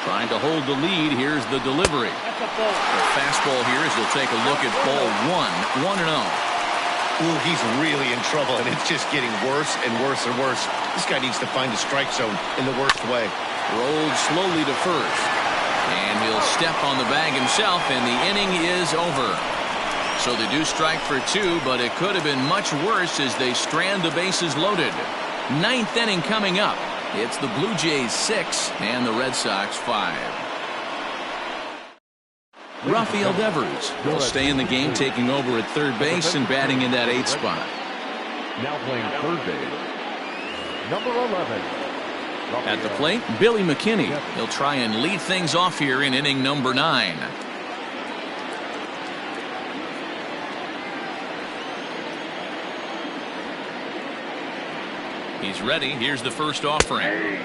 Trying to hold the lead. Here's the delivery. The fastball here as he'll take a look at ball 1. 1-0. Ooh, he's really in trouble, and it's just getting worse and worse and worse. This guy needs to find the strike zone in the worst way. Rolled slowly to first. And he'll step on the bag himself, and the inning is over. So they do strike for 2, but it could have been much worse as they strand the bases loaded. 9th inning coming up. It's the Blue Jays 6 and the Red Sox 5. Rafael Devers will stay in the game, taking over at third base and batting in that 8th spot. Now playing third base, number 11. At the plate, Billy McKinney. He'll try and lead things off here in inning number 9. He's ready. Here's the first offering.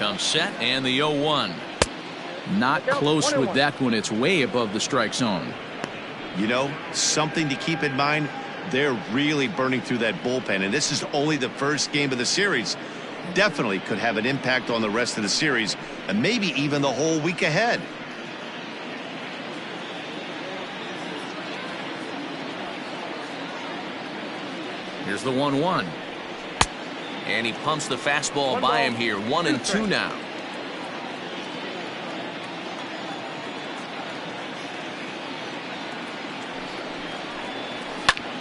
Comes set and the 0-1. Not close with that one. It's way above the strike zone. You know, something to keep in mind, they're really burning through that bullpen, and this is only the first game of the series. Definitely could have an impact on the rest of the series, and maybe even the whole week ahead. Here's the 1-1. And he pumps the fastball by him here. 1-2 now.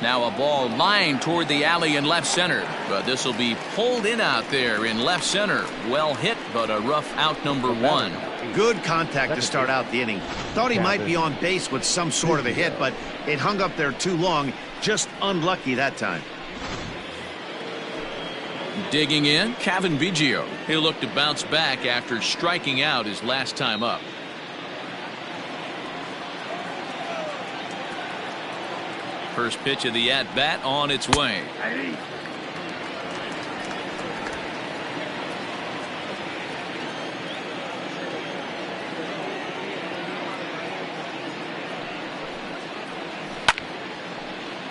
Now a ball lined toward the alley in left center, but this will be pulled in out there in left center. Well hit, but a rough out, number 1. Good contact to start out the inning. Thought he might be on base with some sort of a hit, but it hung up there too long. Just unlucky that time. Digging in, Cavan Biggio. He'll look to bounce back after striking out his last time up. First pitch of the at-bat on its way.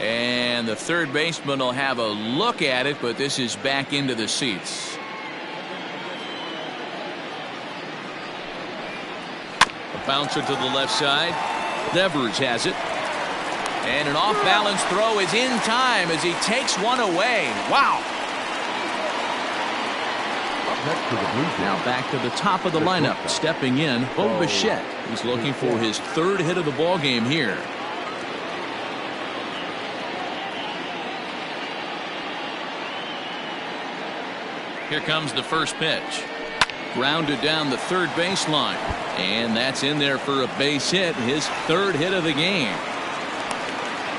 And the third baseman will have a look at it, but this is back into the seats. A bouncer to the left side. Devers has it. And an off-balance throw is in time as he takes one away. Wow. Now back to the top of the lineup. Stepping in, Bo Bichette. He's looking for his third hit of the ball game here. Here comes the first pitch. Grounded down the third baseline. And that's in there for a base hit. His third hit of the game.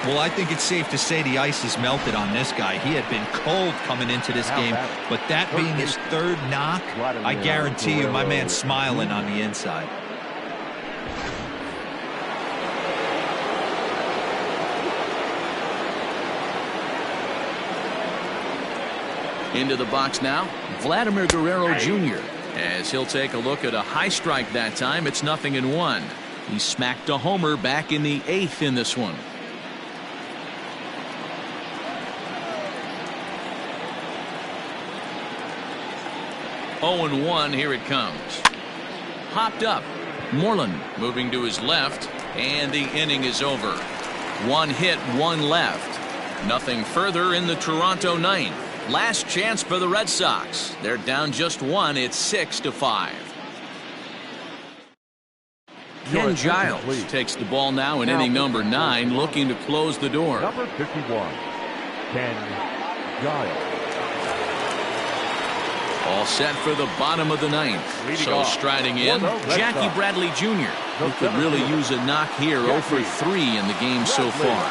Well, I think it's safe to say the ice is melted on this guy. He had been cold coming into this game, but that being his third knock, I guarantee you my man's smiling on the inside. Into the box now, Vladimir Guerrero Jr. as he'll take a look at a high strike that time. It's 0-1. He smacked a homer back in the 8th in this one. Oh, 0-1, here it comes. Hopped up. Moreland moving to his left, and the inning is over. One hit, one left. Nothing further in the Toronto 9th. Last chance for the Red Sox. They're down just one. It's 6-5. Ken Giles takes the ball now in inning number 9, looking to close the door. Number 51, Ken Giles. All set for the bottom of the 9th. So striding in, Jackie Bradley Jr., who could really use a knock here. 0 for 3 in the game so far.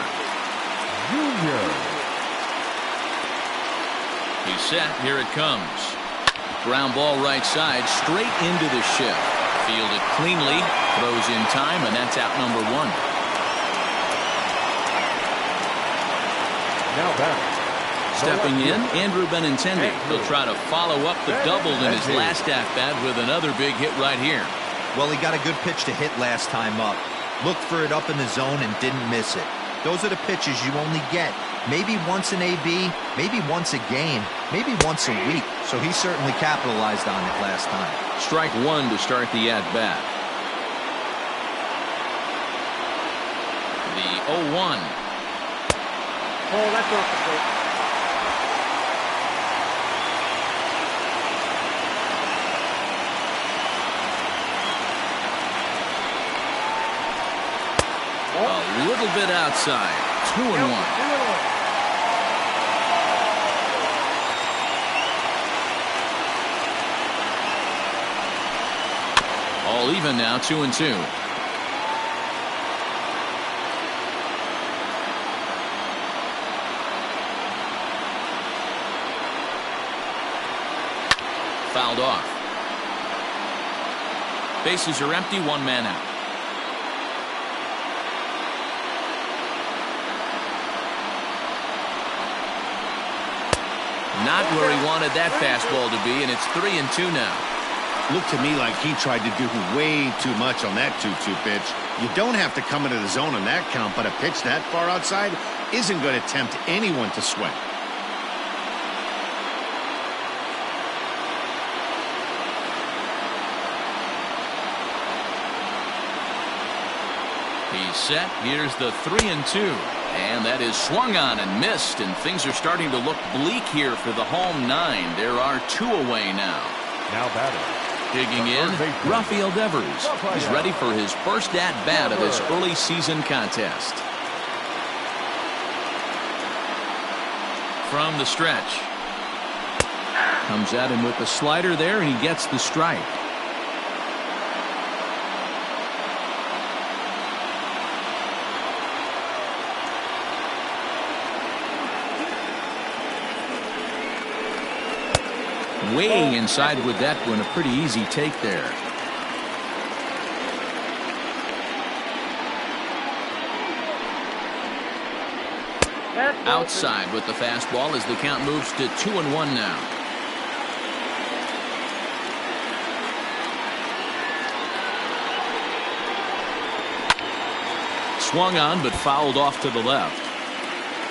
He's set. Here it comes. Ground ball right side, straight into the shift. Fielded cleanly, throws in time, and that's out number 1. Now back. Stepping in, Andrew Benintendi. He'll try to follow up the double in his last at-bat with another big hit right here. Well, he got a good pitch to hit last time up. Looked for it up in the zone and didn't miss it. Those are the pitches you only get. Maybe once an AB, maybe once a game, maybe once a week. So he certainly capitalized on it last time. Strike 1 to start the at-bat. The 0-1. Oh, that's off the plate. A little bit outside. 2-1. All even now, 2-2. Fouled off. Bases are empty, one man out. Not where he wanted that fastball to be, and it's 3-2 now. Looked to me like he tried to do way too much on that 2-2 pitch. You don't have to come into the zone on that count, but a pitch that far outside isn't going to tempt anyone to sweat. He's set. Here's the 3-2. And that is swung on and missed, and things are starting to look bleak here for the home 9. There are 2 away now. Now batting. Digging in, Rafael Devers. He's ready for his first at-bat of this early season contest. From the stretch. Comes at him with the slider there, and he gets the strike. Way inside with that one, a pretty easy take there. Outside with the fastball as the count moves to 2-1 now. Swung on but fouled off to the left.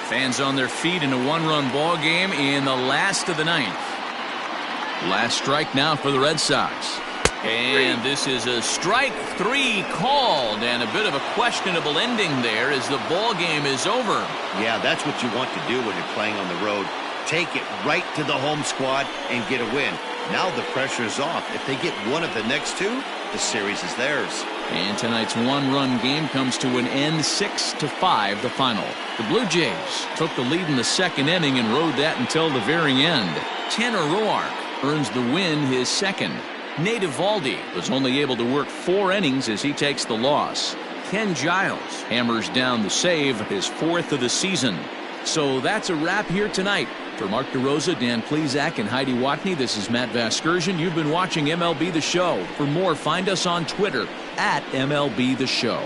Fans on their feet in a 1-run ball game in the last of the 9th. Last strike now for the Red Sox. And this is a strike 3 called, and a bit of a questionable ending there as the ball game is over. Yeah, that's what you want to do when you're playing on the road. Take it right to the home squad and get a win. Now the pressure is off. If they get one of the next 2, the series is theirs. And tonight's 1-run game comes to an end, 6-5 the final. The Blue Jays took the lead in the 2nd inning and rode that until the very end. Tanner Roark earns the win, his 2nd. Nate Eovaldi was only able to work 4 innings as he takes the loss. Ken Giles hammers down the save, his 4th of the season. So that's a wrap here tonight. For Mark DeRosa, Dan Plesac, and Heidi Watney, this is Matt Vasgersian. You've been watching MLB The Show. For more, find us on Twitter at MLB The Show.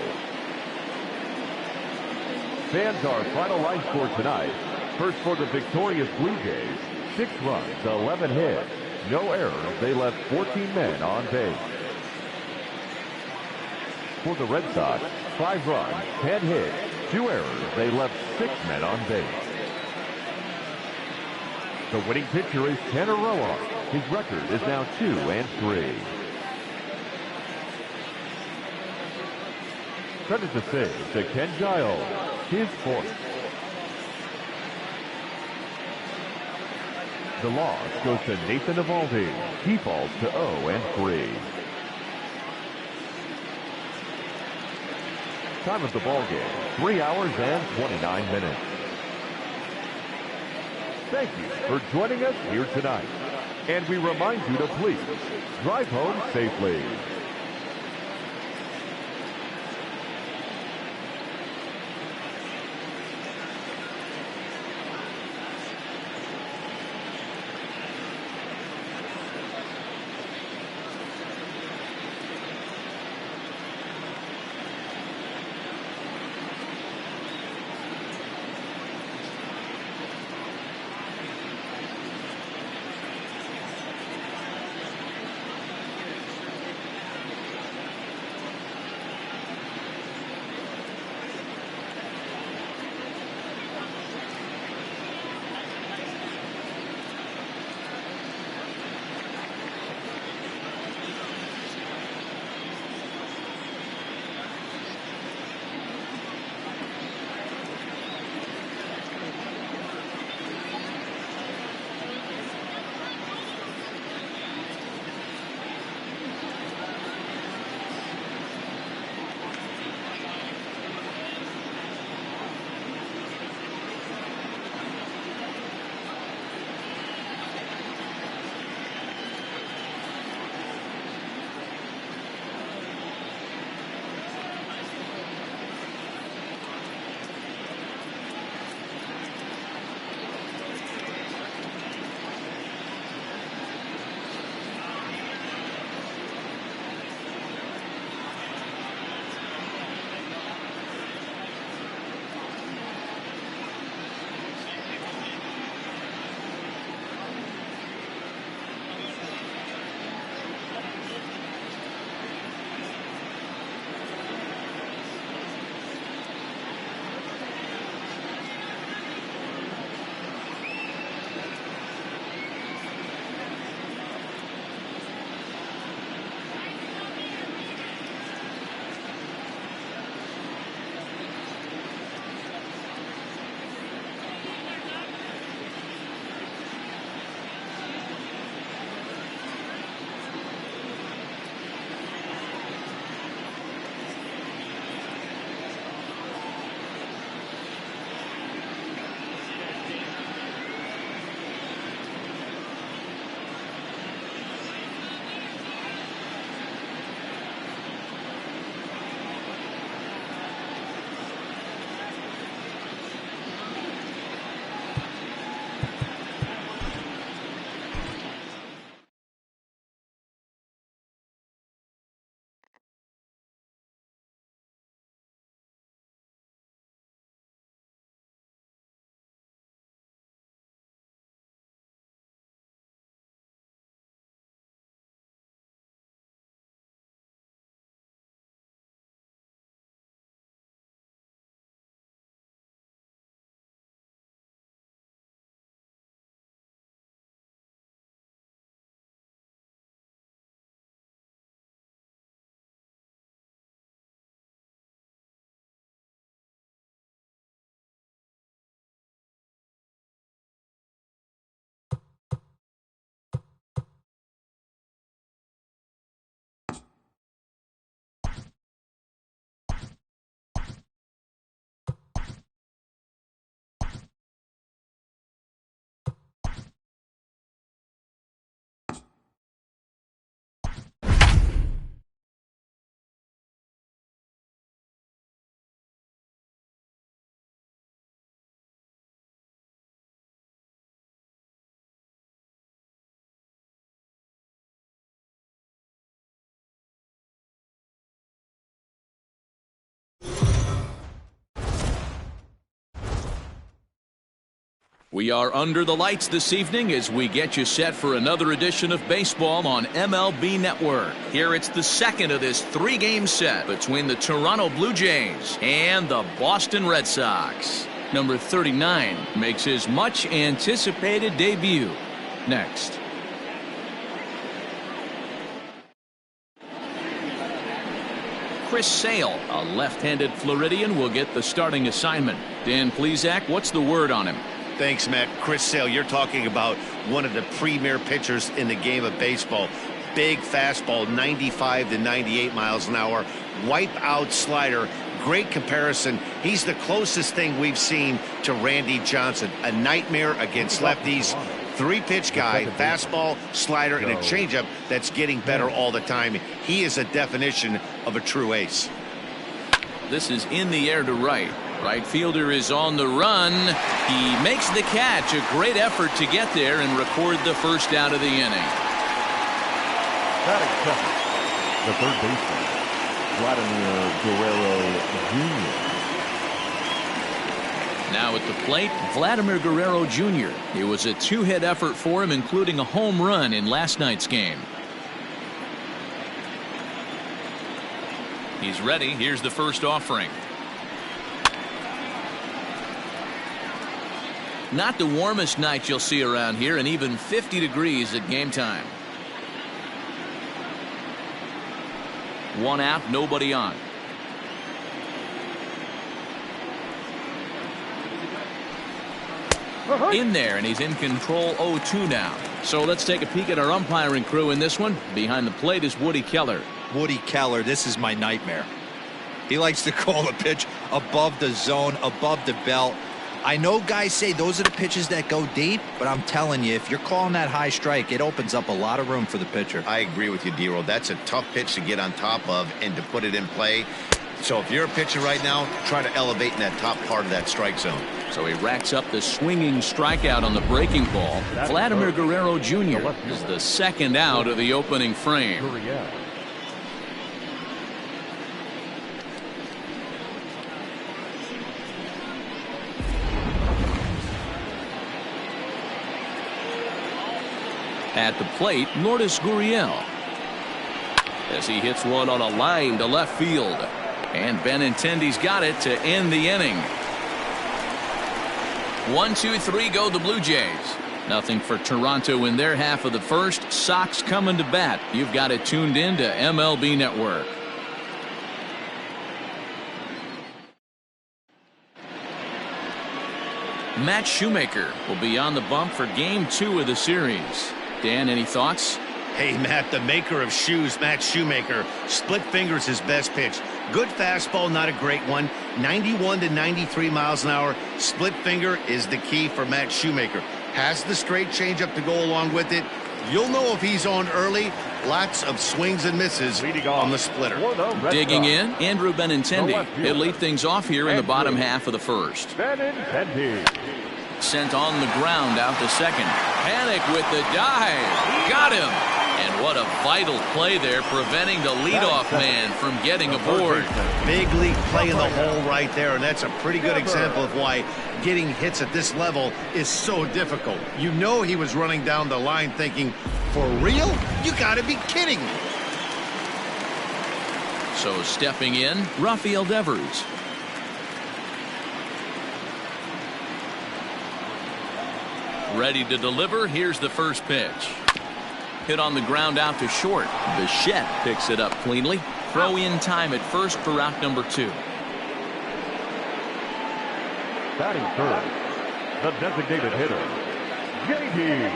Fans, our final line score tonight. First for the victorious Blue Jays, 6 runs, 11 hits, no errors. They left 14 men on base. For the Red Sox, 5 runs, 10 hits, 2 errors. They left 6 men on base. The winning pitcher is Tanner Roark. His record is now 2-3. Credit the save to Ken Giles, his 4th. The loss goes to Nathan Eovaldi. He falls to 0-3. Time of the ball game, 3 hours and 29 minutes. Thank you for joining us here tonight. And we remind you to please drive home safely. We are under the lights this evening as we get you set for another edition of baseball on MLB Network. Here it's the second of this three-game set between the Toronto Blue Jays and the Boston Red Sox. Number 39 makes his much-anticipated debut. Next. Chris Sale, a left-handed Floridian, will get the starting assignment. Dan Plesac, what's the word on him? Thanks, Matt. Chris Sale, you're talking about one of the premier pitchers in the game of baseball. Big fastball, 95 to 98 miles an hour. Wipe out slider. Great comparison. He's the closest thing we've seen to Randy Johnson. A nightmare against lefties. Three-pitch guy, fastball, slider, and a changeup that's getting better all the time. He is a definition of a true ace. This is in the air to right. Right fielder is on the run. He makes the catch. A great effort to get there and record the first out of the inning. Batting second, the third baseman, Vladimir Guerrero Jr. Now at the plate, Vladimir Guerrero Jr. It was a two-hit effort for him, including a home run in last night's game. He's ready. Here's the first offering. Not the warmest night you'll see around here, and even 50 degrees at game time. One out, nobody on. In there, and he's in control 0-2 now. So let's take a peek at our umpiring crew in this one. Behind the plate is Woody Keller. Woody Keller, this is my nightmare. He likes to call a pitch above the zone, above the belt. I know guys say those are the pitches that go deep, but I'm telling you, if you're calling that high strike, it opens up a lot of room for the pitcher. I agree with you, D-Roll. That's a tough pitch to get on top of and to put it in play. So if you're a pitcher right now, try to elevate in that top part of that strike zone. So he racks up the swinging strikeout on the breaking ball. Vladimir Guerrero Jr. is the second out of the opening frame. At the plate, Lourdes Gurriel. As he hits one on a line to left field. And Benintendi's got it to end the inning. 1-2-3 go the Blue Jays. Nothing for Toronto in their half of the first. Sox coming to bat. You've got it tuned in to MLB Network. Matt Shoemaker will be on the bump for game 2 of the series. Dan, any thoughts? Hey, Matt, the maker of shoes, Matt Shoemaker. Split finger's his best pitch. Good fastball, not a great one. 91 to 93 miles an hour. Split finger is the key for Matt Shoemaker. Has the straight changeup to go along with it. You'll know if he's on early. Lots of swings and misses on the splitter. Digging in, Andrew Benintendi. He'll lead things off here in the bottom half of the first. Benintendi. Sent on the ground out to second. Panic with the dive. Got him. And what a vital play there, preventing the leadoff man from getting aboard. Big league play in the hole right there, and that's a pretty good example of why getting hits at this level is so difficult. You know he was running down the line thinking, for real? You gotta be kidding me. So stepping in, Rafael Devers. Ready to deliver. Here's the first pitch. Hit on the ground out to short. Bichette picks it up cleanly. Throw in time at first for route number 2. Batting third, the designated hitter, J.D.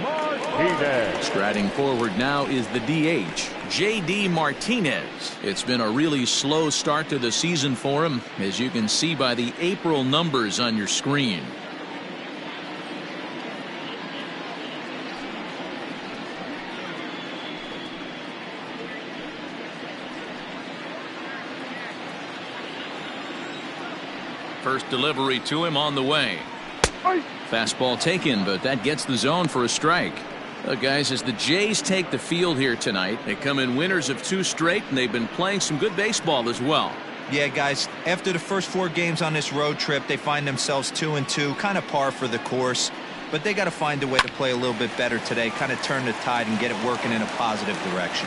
Martinez. Striding forward now is the DH, J.D. Martinez. It's been a really slow start to the season for him, as you can see by the April numbers on your screen. First delivery to him on the way. Fastball taken, but that gets the zone for a strike. Guys, as the Jays take the field here tonight, they come in winners of 2 straight, and they've been playing some good baseball as well. Yeah, guys, after the first 4 games on this road trip, they find themselves 2-2, kind of par for the course. But they got to find a way to play a little bit better today, kind of turn the tide and get it working in a positive direction.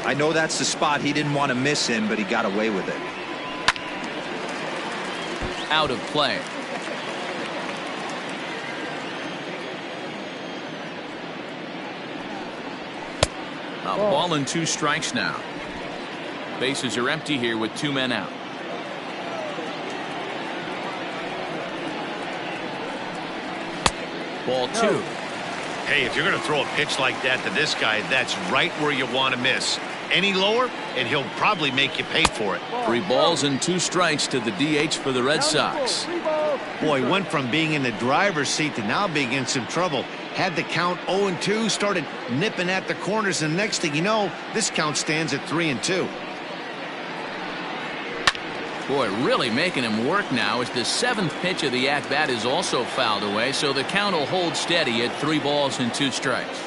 I know that's the spot he didn't want to miss in, but he got away with it. Out of play. A ball and 2 strikes now. Bases are empty here with 2 men out. Ball 2. Hey, if you're going to throw a pitch like that to this guy, that's right where you want to miss. Any lower, and he'll probably make you pay for it. 3 balls and 2 strikes to the DH for the Red Sox. Boy, went from being in the driver's seat to now being in some trouble. Had the count 0-2, started nipping at the corners, and next thing you know, this count stands at 3-2. Boy, really making him work now as the 7th pitch of the at-bat is also fouled away, so the count will hold steady at 3 balls and 2 strikes.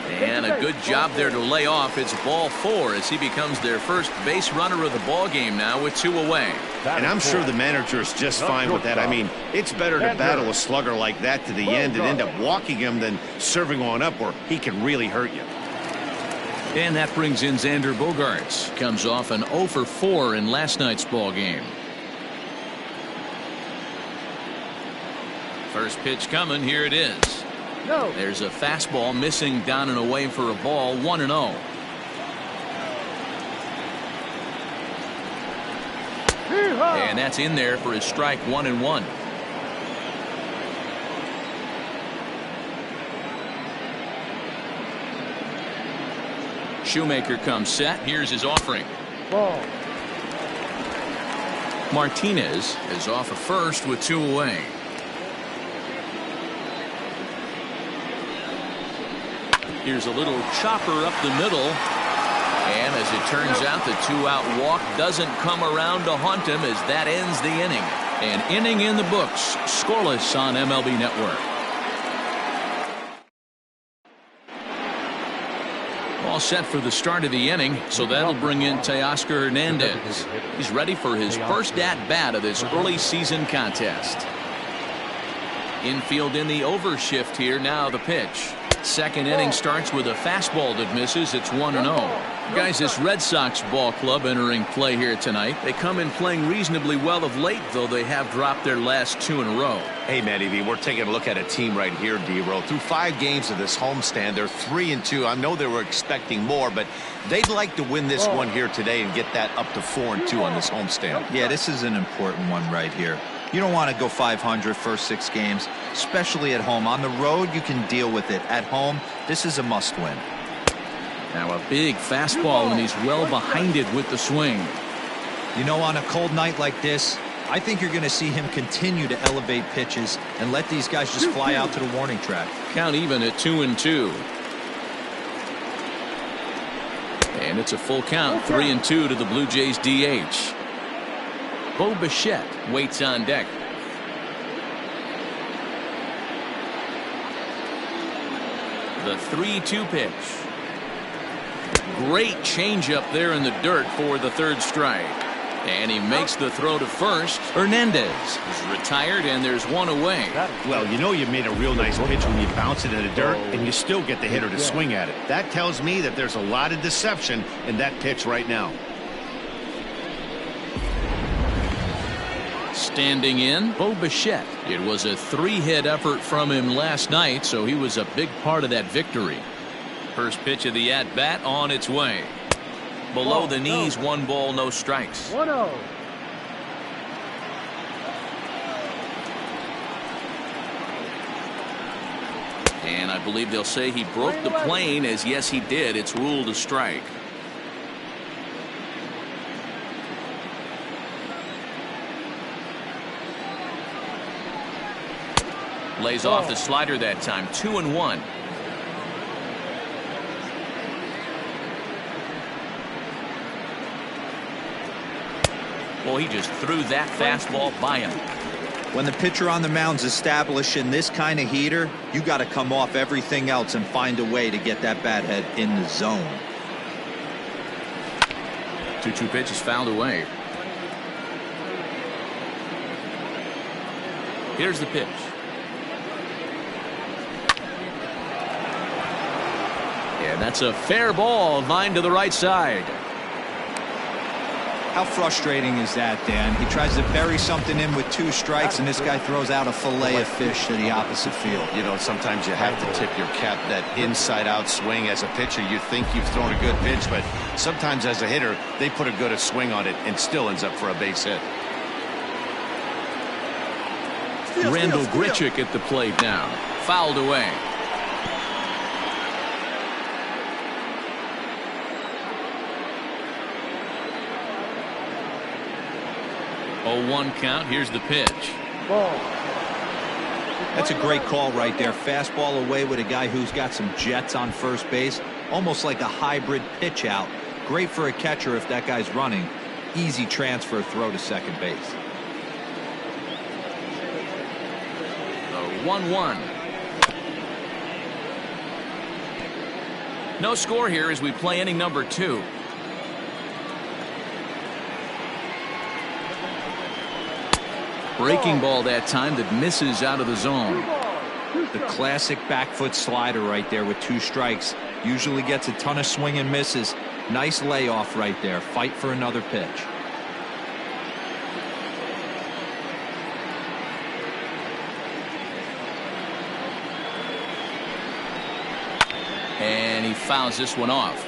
And a good job there to lay off. It's ball 4 as he becomes their first base runner of the ball game now with 2 away. And I'm sure the manager is just fine with that. I mean, it's better to battle a slugger like that to the end and end up walking him than serving one up where he can really hurt you. And that brings in Xander Bogaerts. Comes off an 0 for 4 in last night's ball game. First pitch coming. Here it is. No. There's a fastball missing down and away for a ball. 1-0. And that's in there for his strike. 1-1. Shoemaker comes set. Here's his offering. Ball. Martinez is off of first with 2 away. Here's a little chopper up the middle. And as it turns out, the 2-out walk doesn't come around to haunt him as that ends the inning. An inning in the books. Scoreless on MLB Network. All set for the start of the inning, so that'll bring in Teoscar Hernandez. He's ready for his first at-bat of this early season contest. Infield in the overshift here. Now the pitch. Second inning starts with a fastball that misses. It's 1-0. Guys, this Red Sox ball club entering play here tonight. They come in playing reasonably well of late, though they have dropped their last 2 in a row. Hey, Matty V, we're taking a look at a team right here, D-Roll. Through 5 games of this homestand, they're 3-2. I know they were expecting more, but they'd like to win this one here today and get that up to 4-2 on this homestand. Yeah, this is an important one right here. You don't want to go 500 first 6 games, especially at home. On the road, you can deal with it. At home, this is a must-win. Now a big fastball, and he's well behind it with the swing. You know, on a cold night like this, I think you're going to see him continue to elevate pitches and let these guys just fly out to the warning track. Count even at 2-2. And it's a full count. 3-2 to the Blue Jays DH. Bo Bichette waits on deck. The 3-2 pitch. Great changeup there in the dirt for the 3rd strike. And he makes the throw to first. Hernandez is retired, and there's 1 away. Well, you know you made a real nice pitch when you bounce it in the dirt and you still get the hitter to swing at it. That tells me that there's a lot of deception in that pitch right now. Standing in, Bo Bichette. It was a 3-hit effort from him last night, so he was a big part of that victory. First pitch of the at-bat on its way. Below the knees, 1 ball, no strikes. 1-0. And I believe they'll say he broke the plane, as yes, he did. It's ruled a strike. Lays off the slider that time. 2-1. Well, he just threw that fastball by him. When the pitcher on the mound's establishing this kind of heater, you got to come off everything else and find a way to get that bat head in the zone. 2-2 pitch is fouled away. Here's the pitch. Yeah, that's a fair ball, line to the right side. How frustrating is that, Dan? He tries to bury something in with 2 strikes, and this guy throws out a fillet of fish to the opposite field. You know, sometimes you have to tip your cap. That inside-out swing as a pitcher, you think you've thrown a good pitch, but sometimes as a hitter, they put a good swing on it and still ends up for a base hit. Randall Grichuk at the plate now. Fouled away. 0-1 count. Here's the pitch. Ball. That's a great call right there. Fastball away with a guy who's got some jets on first base. Almost like a hybrid pitch out. Great for a catcher if that guy's running. Easy transfer throw to second base. 1-1. No score here as we play inning number 2. Breaking ball that time that misses out of the zone. The classic back foot slider right there with 2 strikes. Usually gets a ton of swing and misses. Nice layoff right there. Fight for another pitch. And he fouls this one off.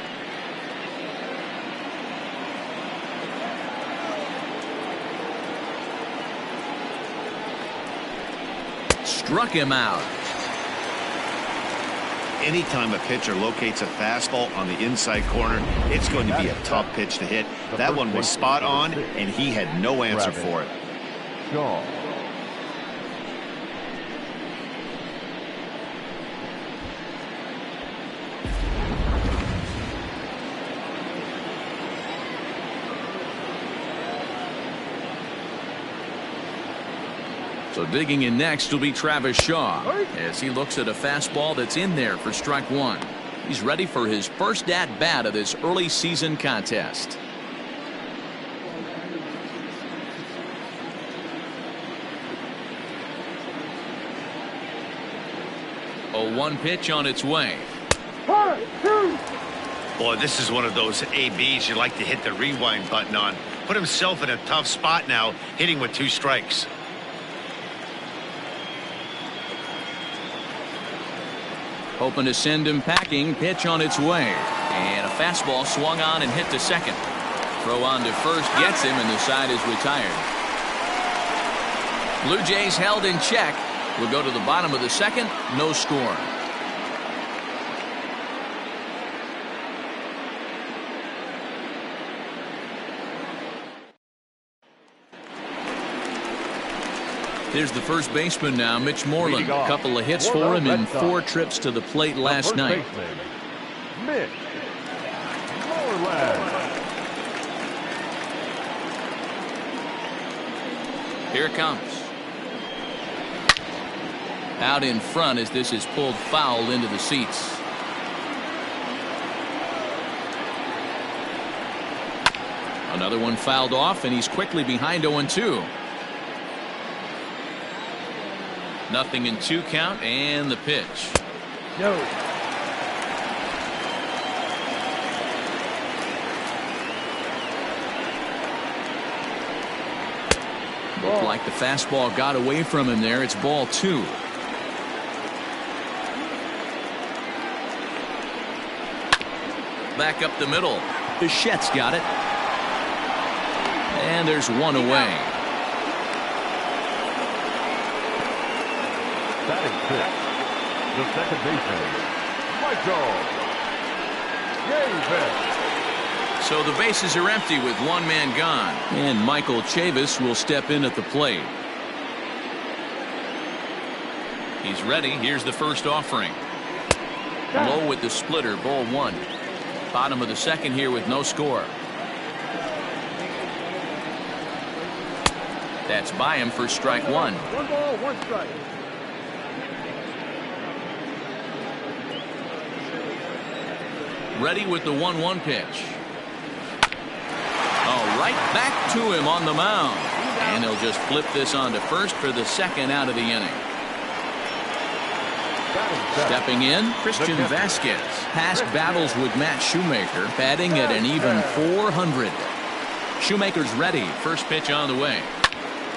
Struck him out. Anytime a pitcher locates a fastball on the inside corner, it's going to be a tough pitch to hit. That one was spot on, and he had no answer for it. Shaw. So digging in next will be Travis Shaw as he looks at a fastball that's in there for strike 1. He's ready for his first at bat of this early season contest. A 1 pitch on its way. Boy, this is one of those ABs you like to hit the rewind button on. Put himself in a tough spot now, hitting with 2 strikes. Hoping to send him packing. Pitch on its way. And a fastball swung on and hit to second. Throw on to first gets him, and the side is retired. Blue Jays held in check. We'll go to the bottom of the second. No score. Here's the first baseman now, Mitch Moreland. A couple of hits for him in 4 trips to the plate last night. Mitch Moreland. Here it comes. Out in front as this is pulled foul into the seats. Another one fouled off, and he's quickly behind 0-2. Nothing in 2 count, and the pitch. No. Looked like the fastball got away from him there. It's ball 2. Back up the middle. Bichette's got it. And there's 1 away. Batting 6, the second baseman, Michael Chavis. So the bases are empty with 1 man gone. And Michael Chavis will step in at the plate. He's ready. Here's the first offering. Low with the splitter, ball 1. Bottom of the second here with no score. That's by him for strike 1. 1 ball, 1 strike. Ready with the 1-1 pitch. Right back to him on the mound. And he'll just flip this on to first for the second out of the inning. Stepping in, Christian Vasquez. Past battles with Matt Shoemaker, batting at an even .400. Shoemaker's ready. First pitch on the way.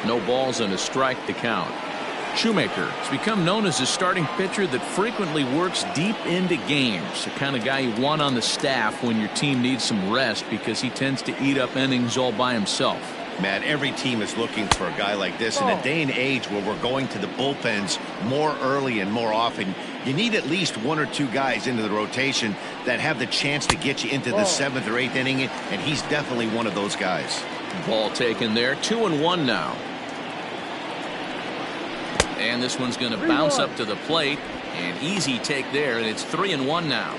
No balls and a strike to count. Shoemaker has become known as a starting pitcher that frequently works deep into games. The kind of guy you want on the staff when your team needs some rest because he tends to eat up innings all by himself. Matt, every team is looking for a guy like this. In a day and age where we're going to the bullpens more early and more often, you need at least one or two guys into the rotation that have the chance to get you into the 7th or 8th inning, and he's definitely one of those guys. Ball taken there. 2-1 now. And this one's going to bounce up to the plate. An easy take there, and it's 3-1 now.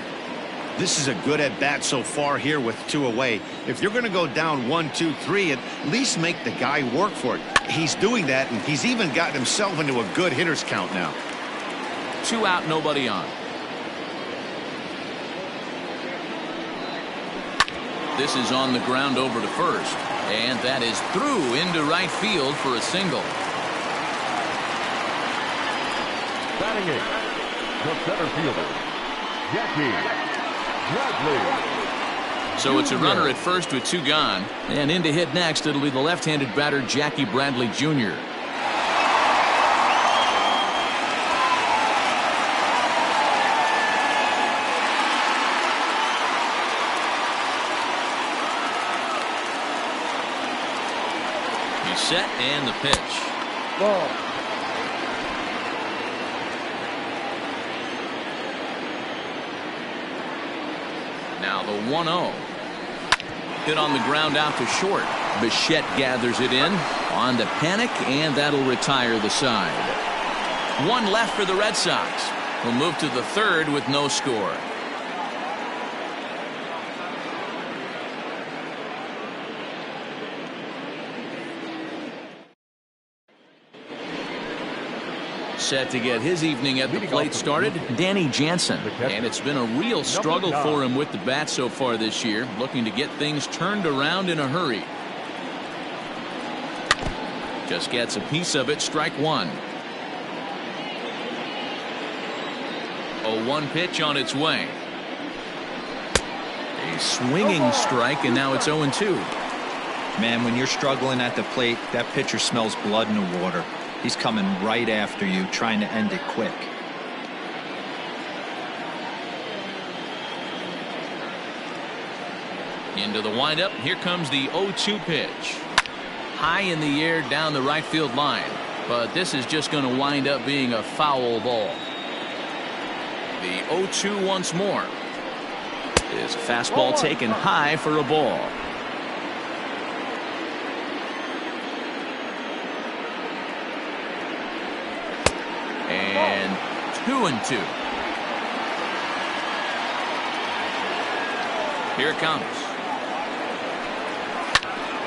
This is a good at bat so far here with 2 away. If you're going to go down 1, 2, 3, at least make the guy work for it. He's doing that, and he's even gotten himself into a good hitter's count now. 2 out, nobody on. This is on the ground over to first, and that is through into right field for a single. Batting it, the center fielder, Jackie Bradley. So it's a runner at first with 2 gone, and in to hit next it'll be the left-handed batter Jackie Bradley Jr. He's set and the pitch. Ball. Now the 1-0. Hit on the ground out to short. Bichette gathers it in. On to Panic, and that'll retire the side. 1 left for the Red Sox. We'll move to the 3rd with no score. Set to get his evening at the plate started, Danny Jansen. And it's been a real struggle for him with the bat so far this year, looking to get things turned around in a hurry. Just gets a piece of it, strike 1. 0-1 pitch on its way. A swinging strike, and now it's 0-2. Man, when you're struggling at the plate, that pitcher smells blood in the water. He's coming right after you, trying to end it quick. Into the windup. Here comes the 0-2 pitch. High in the air down the right field line. But this is just going to wind up being a foul ball. The 0-2 once more. Is a fastball taken high for a ball. And 2-2. Here it comes.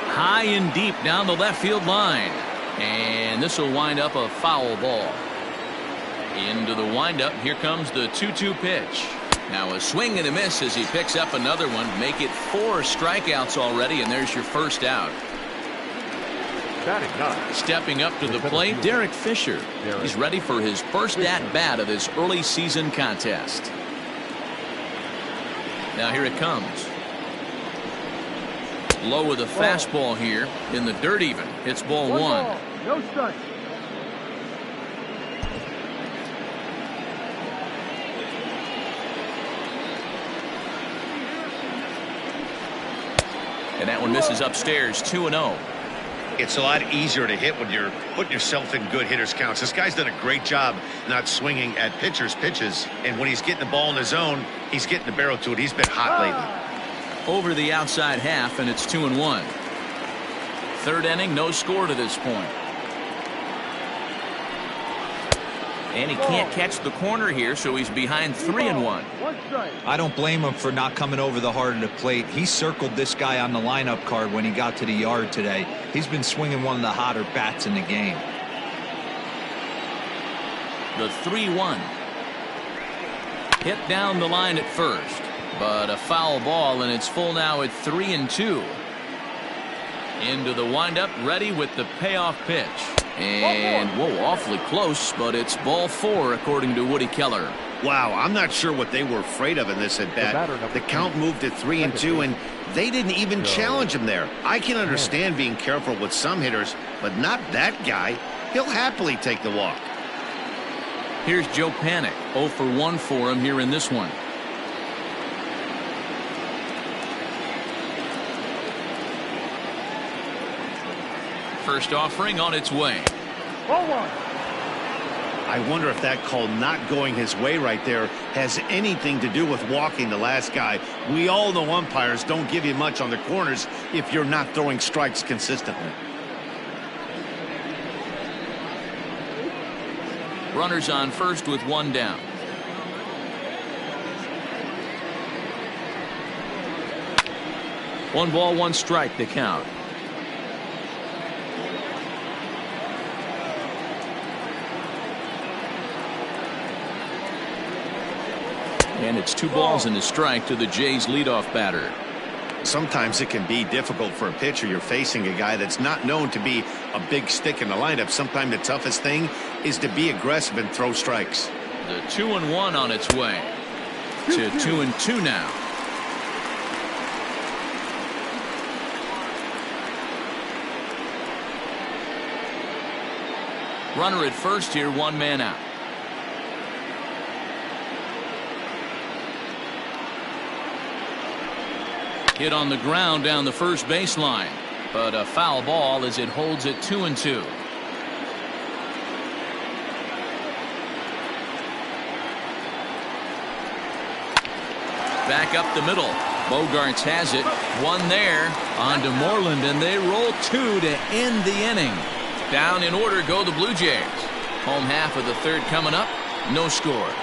High and deep down the left field line. And this will wind up a foul ball. Into the windup. Here comes the 2-2 pitch. Now a swing and a miss as he picks up another one. Make it 4 strikeouts already, and there's your first out. Stepping up to the plate, Derek Fisher. He's ready for his first at-bat of this early season contest. Now here it comes. Low with a fastball here in the dirt even. It's ball 1. No strike. And that one misses upstairs. 2-0. It's a lot easier to hit when you're putting yourself in good hitters counts. This guy's done a great job not swinging at pitchers' pitches, and when he's getting the ball in his zone, he's getting the barrel to it. He's been hot lately. Over the outside half, and it's 2-1. 3rd inning, no score to this point. And he can't catch the corner here, so he's behind 3-1. I don't blame him for not coming over the heart of the plate. He circled this guy on the lineup card when he got to the yard today. He's been swinging one of the hotter bats in the game. The 3-1. Hit down the line at first, but a foul ball, and it's full now at 3-2. Into the windup, ready with the payoff pitch. And, whoa, awfully close, but it's ball 4, according to Woody Keller. Wow, I'm not sure what they were afraid of in this at-bat. The count moved to 3-2, and they didn't even challenge him there. I can understand being careful with some hitters, but not that guy. He'll happily take the walk. Here's Joe Panik. 0 for 1 for him here in this one. First offering on its way. I wonder if that call not going his way right there has anything to do with walking the last guy. We all know umpires don't give you much on the corners if you're not throwing strikes consistently. Runners on first with 1 down. One ball, 1 strike, the count. And it's 2 balls and a strike to the Jays leadoff batter. Sometimes it can be difficult for a pitcher. You're facing a guy that's not known to be a big stick in the lineup. Sometimes the toughest thing is to be aggressive and throw strikes. The 2-1 on its way to 2-2 now. Runner at first here, 1 man out. Hit on the ground down the first baseline, but a foul ball as it holds it 2-2. Back up the middle. Bogaerts has it. 1 there on to Moreland, and they roll 2 to end the inning. Down in order go the Blue Jays. Home half of the 3rd coming up. No score.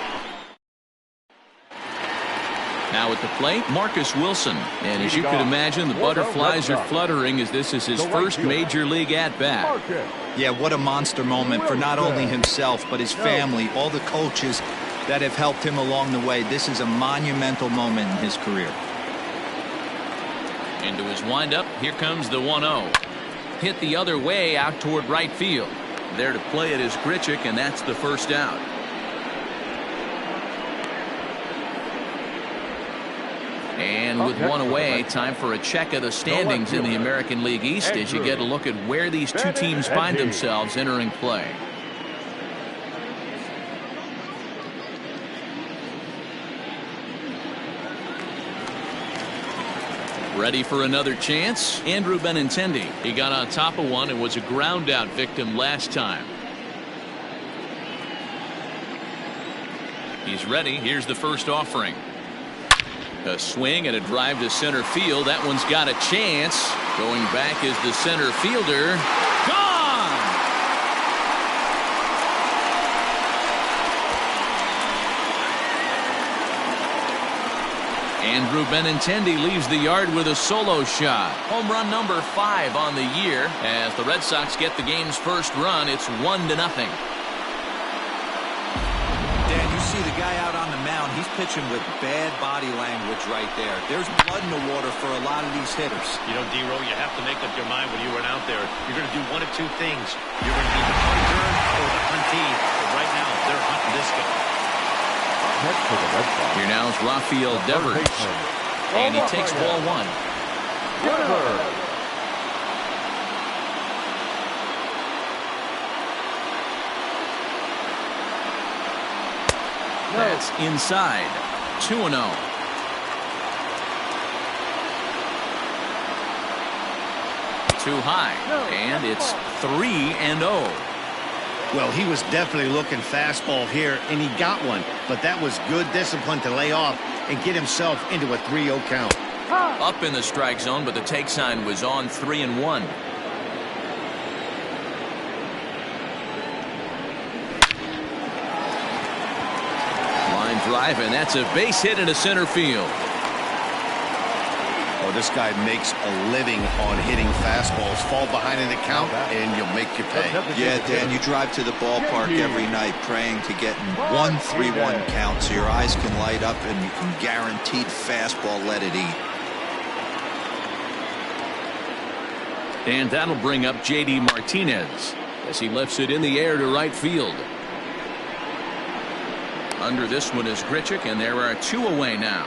Now at the plate, Marcus Wilson. And as you could imagine, the butterflies are fluttering as this is his first major league at-bat. Yeah, what a monster moment for not only himself, but his family, all the coaches that have helped him along the way. This is a monumental moment in his career. Into his windup, here comes the 1-0. Hit the other way out toward right field. There to play it is Grichuk, and that's the first out. And with 1 away, time for a check of the standings in the American League East as you get a look at where these 2 teams find themselves entering play. Ready for another chance? Andrew Benintendi. He got on top of one and was a ground out victim last time. He's ready. Here's the first offering. A swing and a drive to center field. That one's got a chance. Going back is the center fielder. Gone! Andrew Benintendi leaves the yard with a solo shot. Home run number 5 on the year. As the Red Sox get the game's first run, it's 1-0. Dan, you see the guy out on the mound. He's pitching with bad body language right there. There's blood in the water for a lot of these hitters. You know, D-Row, you have to make up your mind when you run out there. You're going to do 1 of 2 things. You're going to be the punter or the puntee. But right now, they're hunting this guy. Here now is Rafael Devers. And he takes ball 1. That's inside. 2-0. Too high. And it's 3-0. Well, he was definitely looking fastball here, and he got one. But that was good discipline to lay off and get himself into a 3-0 count. Up in the strike zone, but the take sign was on 3-1. Drive, and that's a base hit into center field. Oh, this guy makes a living on hitting fastballs. Fall behind in the count, and you'll make your pay. Yeah, Dan, you drive to the ballpark every night praying to get in 1-3-1 count so your eyes can light up and you can guaranteed fastball let it eat. And that'll bring up J.D. Martinez as he lifts it in the air to right field. Under this one is Grichuk, and there are 2 away now.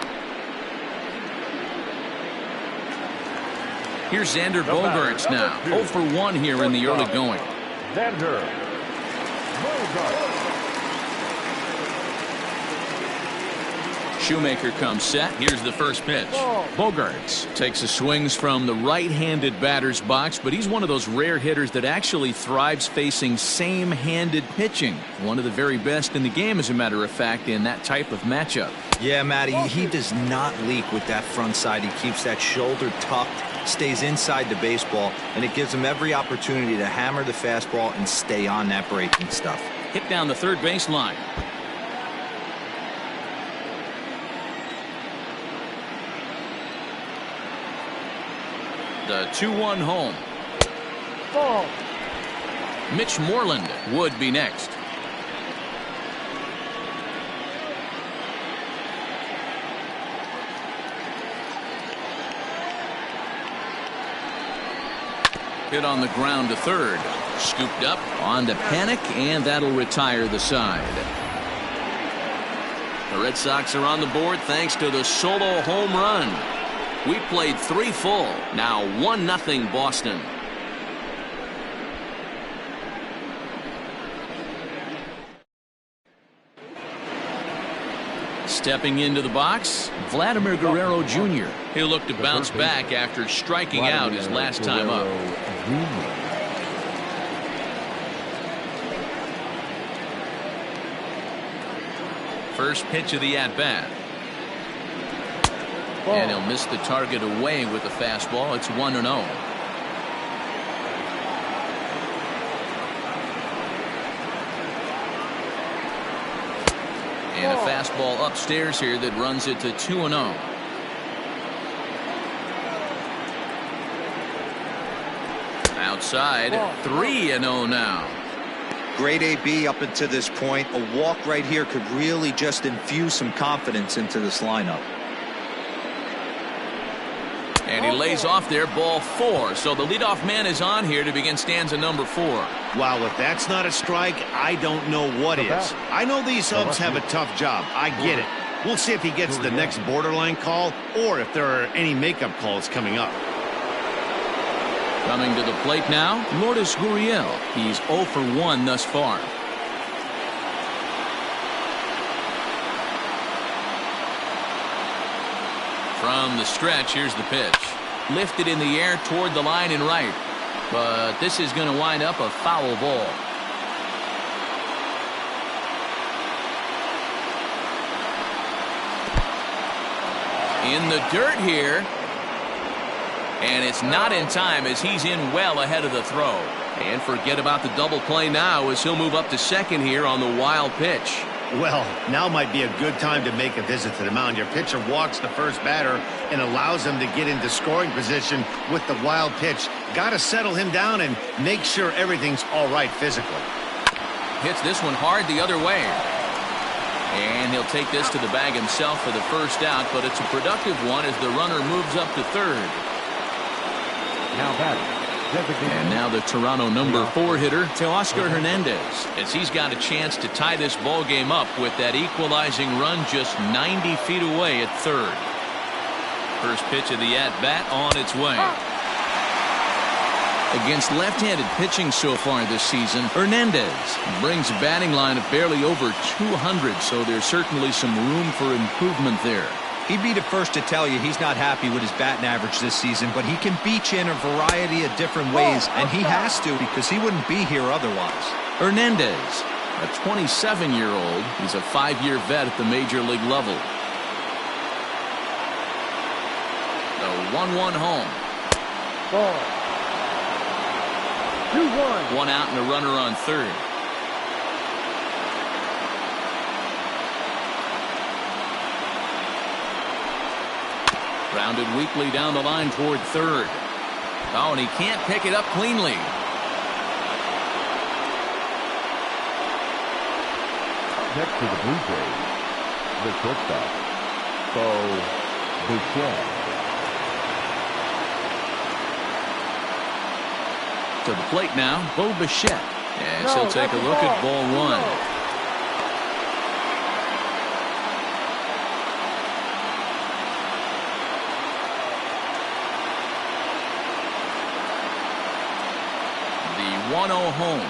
Here's Xander Bogaerts now. 0 for 1 here in the early going. Xander Bogaerts. Shoemaker comes set. Here's the first pitch. Bogaerts takes the swings from the right-handed batter's box, but he's one of those rare hitters that actually thrives facing same-handed pitching. One of the very best in the game, as a matter of fact, in that type of matchup. Yeah, Matty, he does not leak with that front side. He keeps that shoulder tucked, stays inside the baseball, and it gives him every opportunity to hammer the fastball and stay on that breaking stuff. Hit down the third baseline. The 2-1 home. Ball. Mitch Moreland would be next. Hit on the ground to third. Scooped up on to Panic, and that'll retire the side. The Red Sox are on the board thanks to the solo home run. We played 3 full. Now 1-0 Boston. Stepping into the box, Vladimir Guerrero Jr. He'll look to bounce back after striking out his last time up. First pitch of the at-bat. And he'll miss the target away with the fastball. It's 1-0. And a fastball upstairs here that runs it to 2-0. Outside, 3-0 now. Great AB up until this point. A walk right here could really just infuse some confidence into this lineup. And he lays off there, ball 4. So the leadoff man is on here to begin stanza number 4. Wow, if that's not a strike, I don't know what is. I know these subs have a tough job. I get it. We'll see if he gets the next borderline call or if there are any makeup calls coming up. Coming to the plate now, Lourdes Gurriel. He's 0 for 1 thus far. From the stretch, here's the pitch. Lifted in the air toward the line and right. But this is going to wind up a foul ball. In the dirt here. And it's not in time as he's in well ahead of the throw. And forget about the double play now as he'll move up to second here on the wild pitch. Well, now might be a good time to make a visit to the mound. Your pitcher walks the first batter and allows him to get into scoring position with the wild pitch. Got to settle him down and make sure everything's all right physically. Hits this one hard the other way. And he'll take this to the bag himself for the first out, but it's a productive one as the runner moves up to third. Now batting. And now the Toronto number 4 hitter, Teoscar Hernandez, as he's got a chance to tie this ball game up with that equalizing run just 90 feet away at third. First pitch of the at-bat on its way. Against left-handed pitching so far this season, Hernandez brings a batting line of barely over 200, so there's certainly some room for improvement there. He'd be the first to tell you he's not happy with his batting average this season, but he can beat you in a variety of different ways, and he has to because he wouldn't be here otherwise. Hernandez, a 27-year-old. He's a 5-year vet at the major league level. The 1-1 home. Ball. 2-1. 1 out and a runner on third. Grounded weakly down the line toward third. Oh, and he can't pick it up cleanly. Next to the Blue Jays, the shortstop, Bo Bichette. To the plate now, Bo Bichette. As he'll take a look at ball one. The 1-0 home.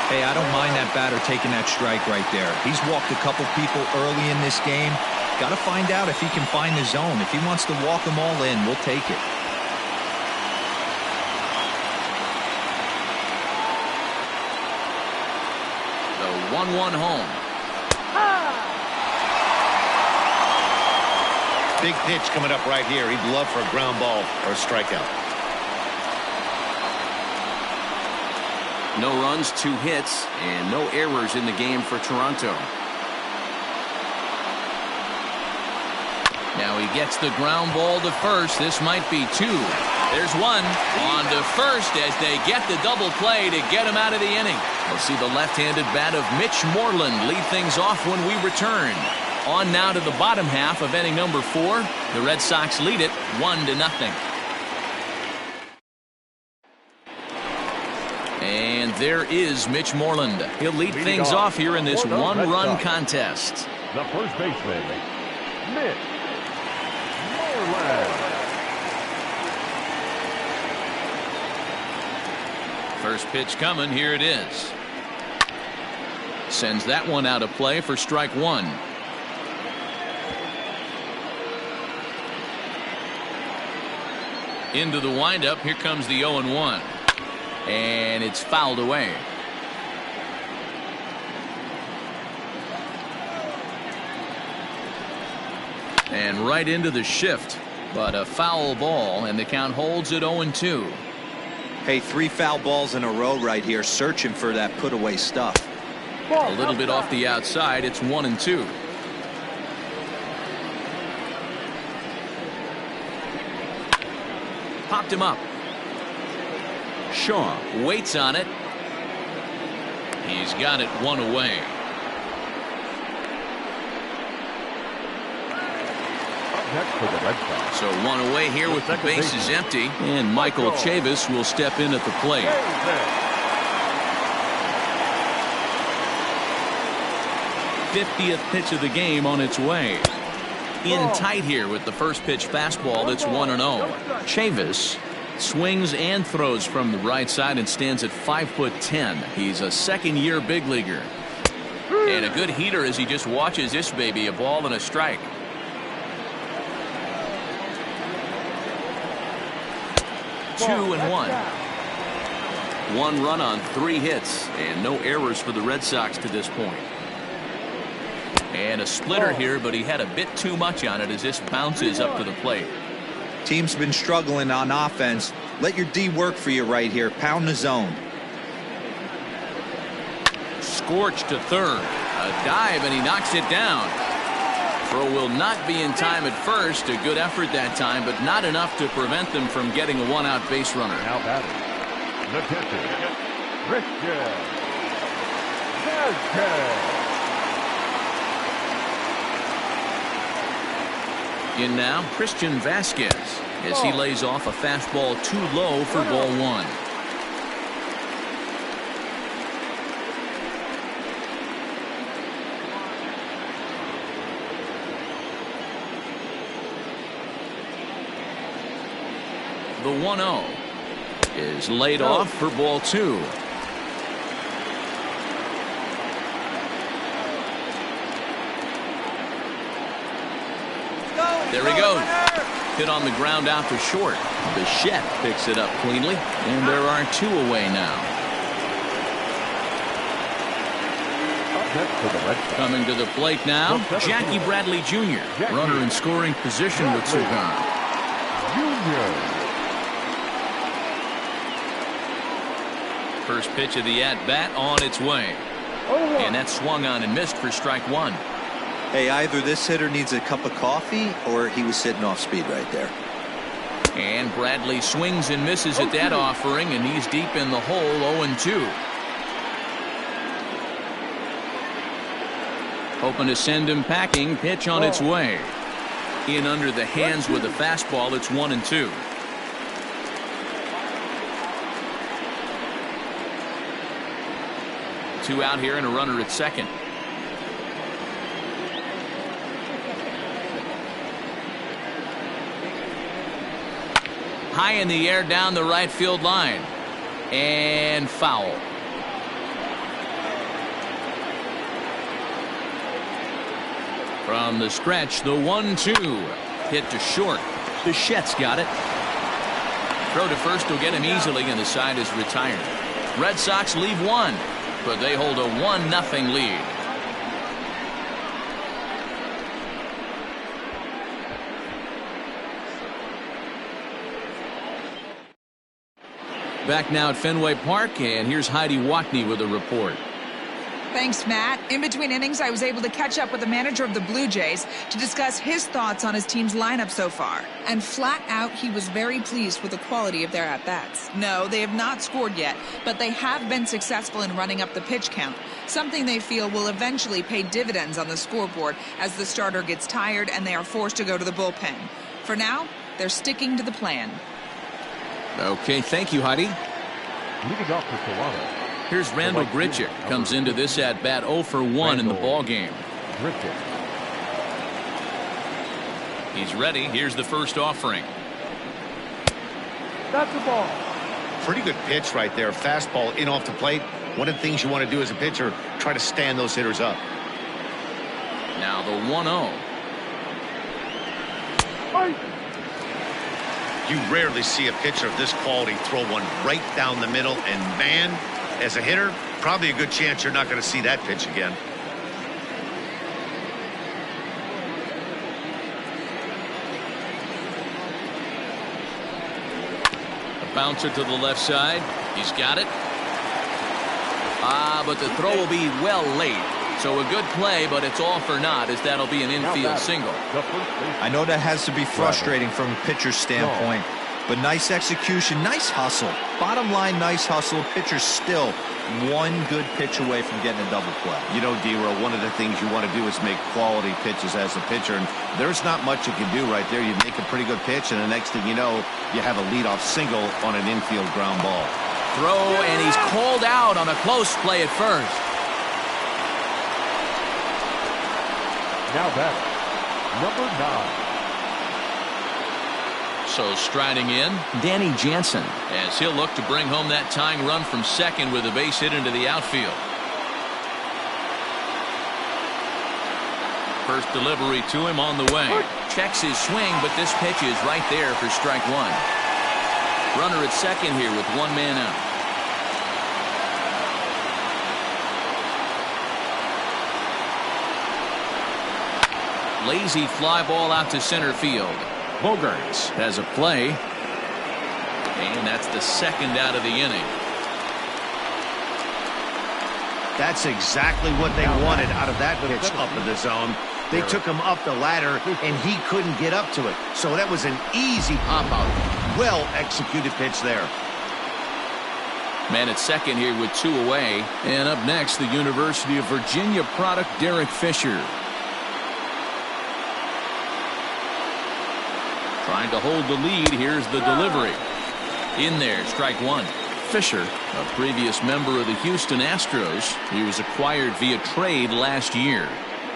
Hey, I don't mind that batter taking that strike right there. He's walked a couple people early in this game. Got to find out if he can find the zone. If he wants to walk them all in, we'll take it. The 1-1 home. Big pitch coming up right here. He'd love for a ground ball or a strikeout. No runs, 2 hits, and no errors in the game for Toronto. Now he gets the ground ball to first. This might be 2. There's 1 on to first as they get the double play to get him out of the inning. We'll see the left-handed bat of Mitch Moreland lead things off when we return. On now to the bottom half of inning number 4. The Red Sox lead it 1-0. And there is Mitch Moreland. He'll lead things off here in this one-run contest. The first baseman, Mitch Moreland. First pitch coming. Here it is. Sends that one out of play for strike 1. Into the windup. Here comes the 0-1. And it's fouled away. And right into the shift. But a foul ball, and the count holds at 0-2. Hey, 3 foul balls in a row right here, searching for that put-away stuff. A little bit off the outside. It's 1-2. Popped him up. Shaw waits on it. He's got it 1 away. Next for the Red Sox. So 1 away here with the bases empty, and Michael Chavis will step in at the plate. 50th pitch of the game on its way. In tight here with the first pitch fastball. That's 1-0. Chavis swings and throws from the right side and stands at 5'10". He's a second-year big leaguer. And a good heater as he just watches this baby. A ball and a strike. Two and 1. 1 run on 3 hits and no errors for the Red Sox to this point. And a splitter here, but he had a bit too much on it as this bounces up to the plate. Team's been struggling on offense. Let your D work for you right here. Pound the zone. Scorched to third. A dive, and he knocks it down. Throw will not be in time at first. A good effort that time, but not enough to prevent them from getting a 1-out base runner. Now batting, the catcher, Christian Vázquez. In now, Christian Vázquez as he lays off a fastball too low for ball 1. The 1-0 is laid off for ball 2. There he goes. Hit on the ground out to short. Bichette picks it up cleanly, and there are 2 away now. Coming to the plate now, Jackie Bradley Jr. Runner in scoring position with Sugan. First pitch of the at-bat on its way. And that swung on and missed for strike 1. Hey, either this hitter needs a cup of coffee or he was sitting off speed right there. And Bradley swings and misses at that offering, and he's deep in the hole, 0-2. Hoping to send him packing. Pitch on its way. In under the hands with a fastball. It's 1-2. 2 out here and a runner at second. High in the air down the right field line. And foul. From the stretch, the 1-2. Hit to short. Bichette's got it. Throw to first will get him easily, and the side is retired. Red Sox leave one, but they hold a 1-0 lead. Back now at Fenway Park, and here's Heidi Watney with a report. Thanks, Matt. In between innings, I was able to catch up with the manager of the Blue Jays to discuss his thoughts on his team's lineup so far. And flat out, he was very pleased with the quality of their at-bats. No, they have not scored yet, but they have been successful in running up the pitch count, something they feel will eventually pay dividends on the scoreboard as the starter gets tired and they are forced to go to the bullpen. For now, they're sticking to the plan. Okay, thank you, Heidi. Leading off for Toronto. Here's Randall Grichuk. Comes into this at-bat 0 for 1 in the ballgame. He's ready. Here's the first offering. That's the ball. Pretty good pitch right there. Fastball in off the plate. One of the things you want to do as a pitcher, try to stand those hitters up. Now the 1-0. You rarely see a pitcher of this quality throw one right down the middle, and man, as a hitter, probably a good chance you're not going to see that pitch again. A bouncer to the left side. He's got it. But the throw will be well late. So a good play, but it's all for naught, as that'll be an infield single. I know that has to be frustrating from a pitcher's standpoint, but nice execution, nice hustle. Bottom line, nice hustle. Pitcher's still one good pitch away from getting a double play. You know, D-Row, one of the things you want to do is make quality pitches as a pitcher, and there's not much you can do right there. You make a pretty good pitch, and the next thing you know, you have a leadoff single on an infield ground ball. Throw, and he's called out on a close play at first. Now batting, number 9. So striding in, Danny Jansen, as he'll look to bring home that tying run from second with a base hit into the outfield. First delivery to him on the way. Checks his swing, but this pitch is right there for strike one. Runner at second here with one man out. Lazy fly ball out to center field. Bogaerts has a play. And that's the second out of the inning. That's exactly what they wanted out of that pitch up in the zone. They took him up the ladder, and he couldn't get up to it. So that was an easy pop-out. Well-executed pitch there. Man at second here with two away. And up next, the University of Virginia product, Derek Fisher. Trying to hold the lead. Here's the delivery. In there, strike one. Fisher, a previous member of the Houston Astros. He was acquired via trade last year.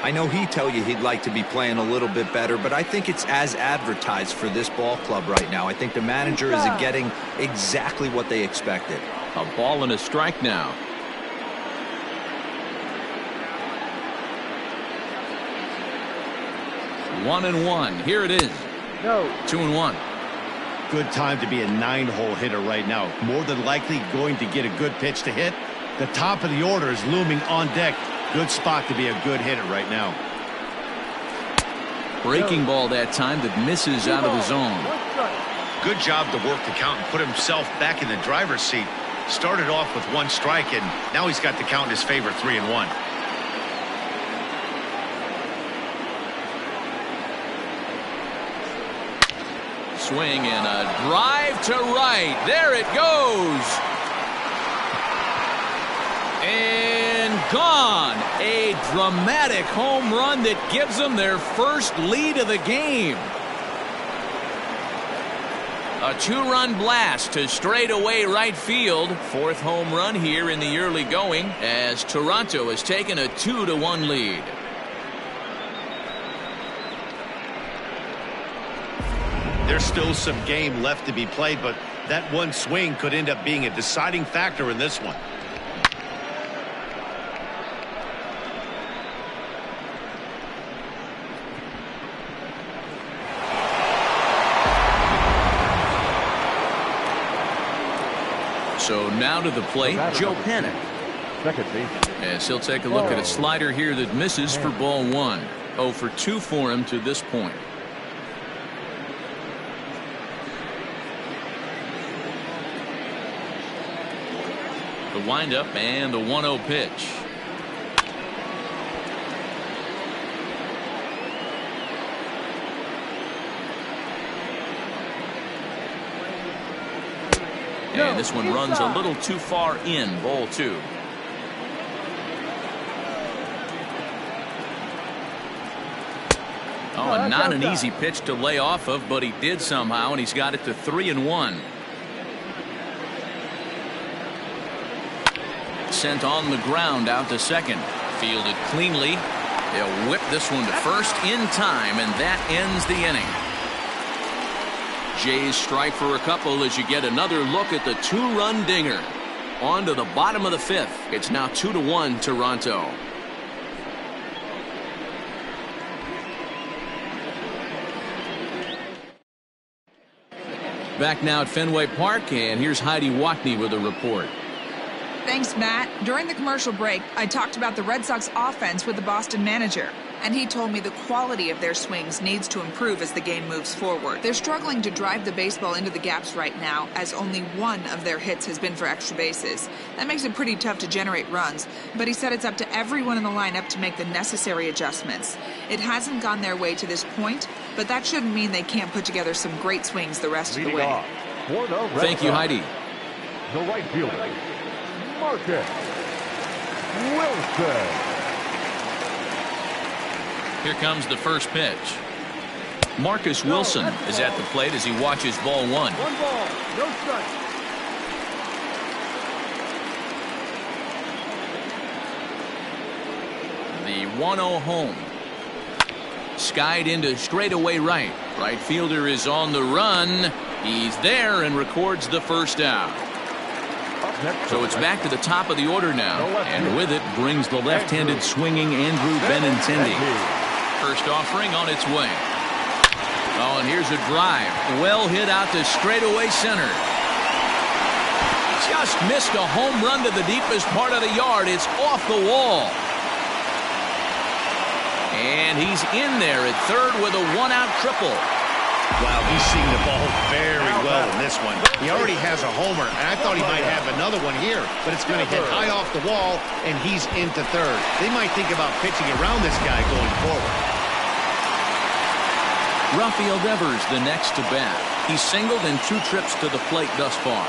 I know he'd tell you he'd like to be playing a little bit better, but I think it's as advertised for this ball club right now. I think the manager is getting exactly what they expected. A ball and a strike now. One and one. Here it is. No. 2-1. Good time to be a 9-hole hitter right now. More than likely going to get a good pitch to hit. The top of the order is looming on deck. Good spot to be a good hitter right now. Breaking ball that time that misses out of the zone. Good job to work the count and put himself back in the driver's seat. Started off with one strike, and now he's got the count in his favor, 3-1. Swing and a drive to right. There it goes. And gone. A dramatic home run that gives them their first lead of the game. A two-run blast to straightaway right field. Fourth home run here in the early going as Toronto has taken a 2-1 lead. There's still some game left to be played, but that one swing could end up being a deciding factor in this one. So now to the plate, Joe Panik. Second base. As he'll take a look at a slider here that misses for ball one. 0 for 2 for him to this point. The windup and the 1-0 pitch. And this one runs a little too far in, ball 2. Oh, and not an easy pitch to lay off of, but he did somehow, and he's got it to 3-1. Sent on the ground out to second. Fielded cleanly. They'll whip this one to first in time, and that ends the inning. Jays strike for a couple as you get another look at the two-run dinger. On to the bottom of the fifth. It's now 2-1 Toronto. Back now at Fenway Park, and here's Heidi Watney with a report. Thanks, Matt. During the commercial break, I talked about the Red Sox offense with the Boston manager, and he told me the quality of their swings needs to improve as the game moves forward. They're struggling to drive the baseball into the gaps right now, as only one of their hits has been for extra bases. That makes it pretty tough to generate runs, but he said it's up to everyone in the lineup to make the necessary adjustments. It hasn't gone their way to this point, but that shouldn't mean they can't put together some great swings the rest of the way. Thank you, Heidi. The right fielder, Marcus Wilson. Here comes the first pitch. Marcus Wilson is at the plate as he watches ball 1. 1 ball, no strikes. The 1-0 home. Skied into straightaway right. Right fielder is on the run. He's there and records the first out. So it's back to the top of the order now, and with it brings the left-handed swinging Andrew Benintendi. First offering on its way. Oh, and here's a drive. Well hit out to straightaway center. Just missed a home run to the deepest part of the yard. It's off the wall. And he's in there at third with a one-out triple. Wow, he's seeing the ball very well in this one. He already has a homer, and I thought he might have another one here, but it's going to hit high off the wall, and he's into third. They might think about pitching around this guy going forward. Rafael Devers the next to bat. He's singled in 2 trips to the plate thus far.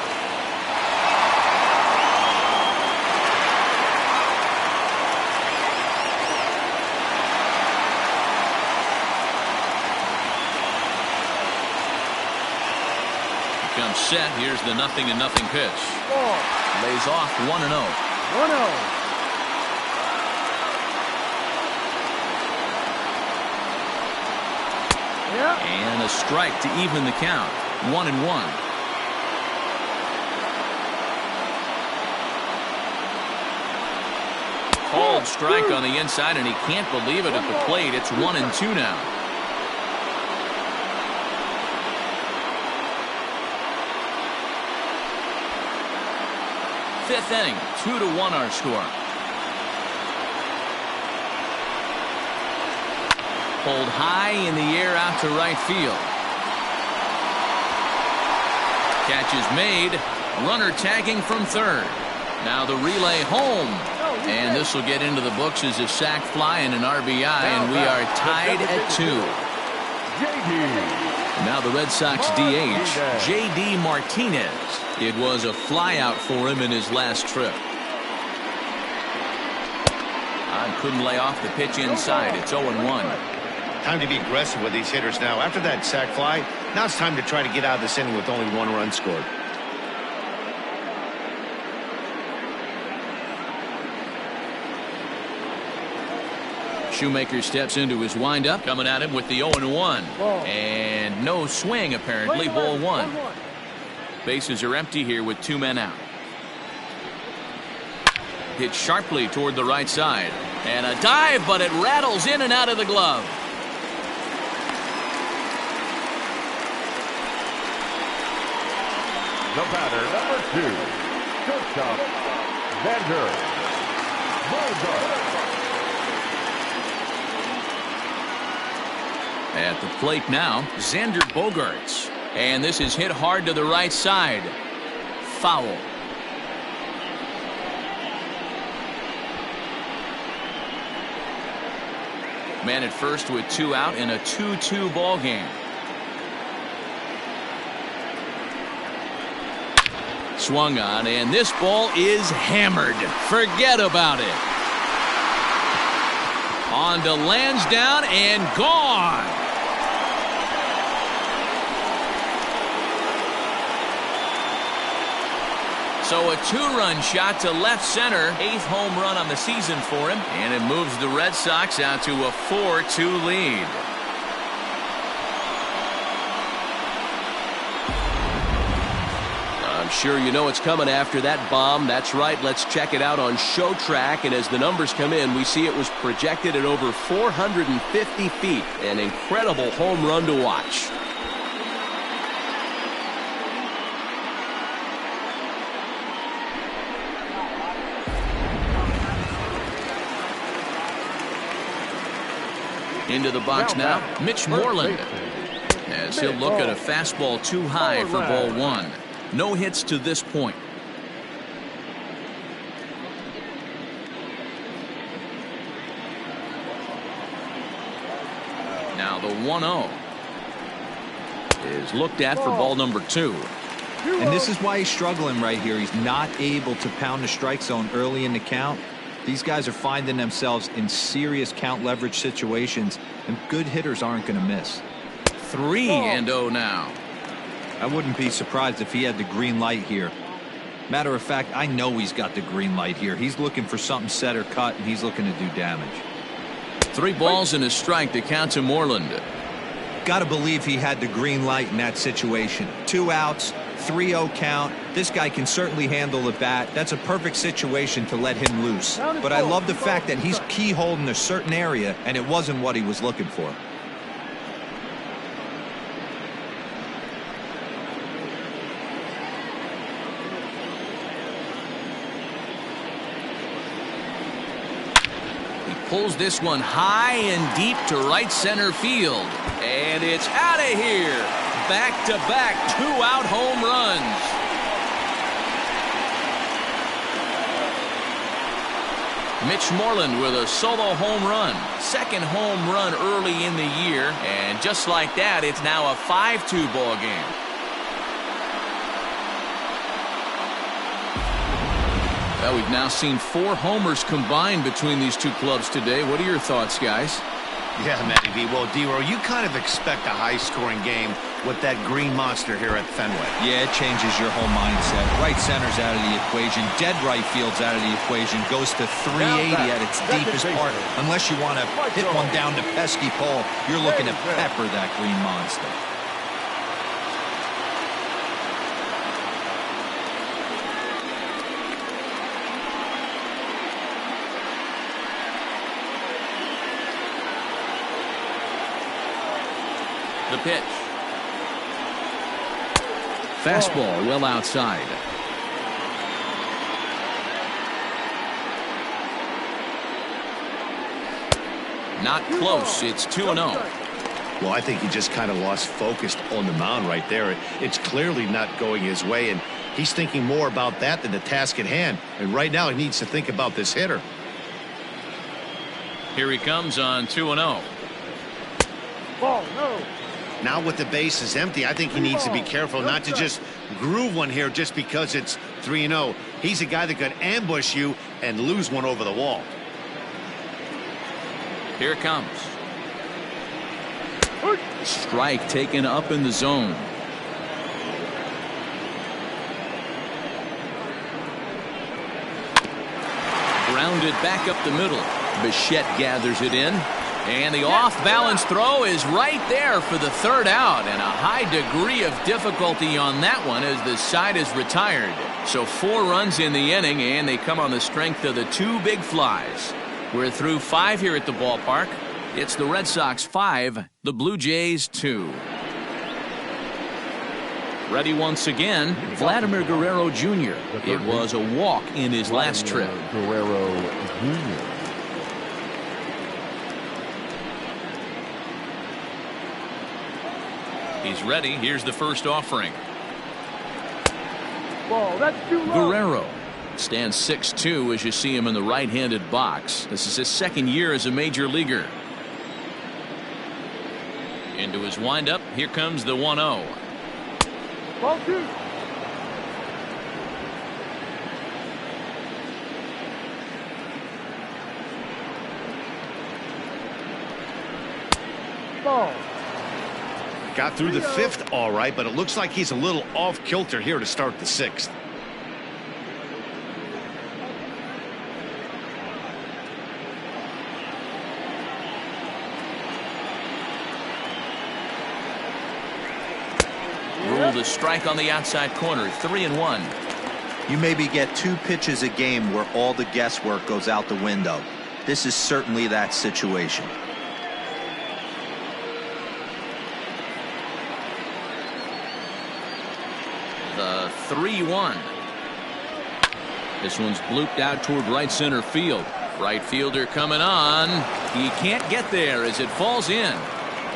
Comes set. Here's the 0-0 pitch. Lays off 1-0. 1-0. And a strike to even the count. 1-1. Called strike on the inside, and he can't believe it at the plate. It's 1-2 now. Fifth inning, 2-1 our score. Pulled high in the air out to right field. Catch is made. Runner tagging from third. Now the relay home. And this will get into the books as a sac fly and an RBI, and we are tied at 2. Now the Red Sox DH, J.D. Martinez. It was a flyout for him in his last trip. Couldn't lay off the pitch inside. It's 0-1. Time to be aggressive with these hitters now. After that sac fly, Now it's time to try to get out of this inning with only 1 run scored. Shoemaker steps into his windup, coming at him with the 0-1. And no swing, apparently. Ball 1. Bases are empty here with 2 men out. Hit sharply toward the right side. And a dive, but it rattles in and out of the glove. The batter, number 2, shortstop, Xander Bogaerts. At the plate now, Xander Bogaerts. And this is hit hard to the right side. Foul. Man at first with 2 out in a 2-2 ball game. Swung on, and this ball is hammered. Forget about it. On to Lansdowne and gone. So a 2-run shot to left center. 8th home run on the season for him. And it moves the Red Sox out to a 4-2 lead. I'm sure you know what's coming after that bomb. That's right. Let's check it out on ShowTrack. And as the numbers come in, we see it was projected at over 450 feet. An incredible home run to watch. Into the box now, Mitch Moreland. As he'll look at a fastball too high for ball 1. No hits to this point. Now the 1-0 is looked at for ball number 2. And this is why he's struggling right here. He's not able to pound the strike zone early in the count. These guys are finding themselves in serious count leverage situations, and good hitters aren't going to miss. 3-0 now. I wouldn't be surprised if he had the green light here. Matter of fact, I know he's got the green light here. He's looking for something set or cut, and he's looking to do damage. 3 balls and a strike to count to Moreland. Got to believe he had the green light in that situation. 2 outs, 3-0 count. This guy can certainly handle the bat. That's a perfect situation to let him loose. But I love the fact that he's keyholding a certain area, and it wasn't what he was looking for. Pulls this one high and deep to right center field. And it's out of here. Back-to-back 2-out home runs. Mitch Moreland with a solo home run. 2nd home run early in the year. And just like that, it's now a 5-2 ball game. Well, we've now seen 4 homers combined between these two clubs today. What are your thoughts, guys? Yeah, Matty V. Well, D-Row, you kind of expect a high-scoring game with that green monster here at Fenway. Yeah, it changes your whole mindset. Right center's out of the equation. Dead right field's out of the equation. Goes to 380 at its deepest part. Unless you want to hit one down to pesky pole, you're looking to pepper that green monster. The pitch. Fastball well outside. Not close. It's 2-0. Well, I think he just kind of lost focus on the mound right there. It's clearly not going his way, and he's thinking more about that than the task at hand. And right now he needs to think about this hitter. Here he comes on 2-0. Ball, no. Now with the bases empty, I think he needs to be careful not to just groove one here just because it's 3-0. He's a guy that could ambush you and lose one over the wall. Here it comes. Strike taken up in the zone. Grounded back up the middle. Bichette gathers it in. And the off-balance throw is right there for the third out. And a high degree of difficulty on that one as the side is retired. So 4 runs in the inning, and they come on the strength of the 2 big flies. We're through 5 here at the ballpark. It's the Red Sox 5, the Blue Jays 2. Ready once again, Vladimir Guerrero Jr. It was a walk in his last trip. Guerrero Jr. He's ready. Here's the first offering. Ball, that's too low. Guerrero stands 6'2" as you see him in the right-handed box. This is his second year as a major leaguer. Into his windup. Here comes the 1-0. Ball 2. Ball. Got through the 5th all right, but it looks like he's a little off kilter here to start the 6th. Ruled a strike on the outside corner. 3-1. You maybe get 2 pitches a game where all the guesswork goes out the window. This is certainly that situation. The 3-1. This one's blooped out toward right center field. Right fielder coming on. He can't get there as it falls in.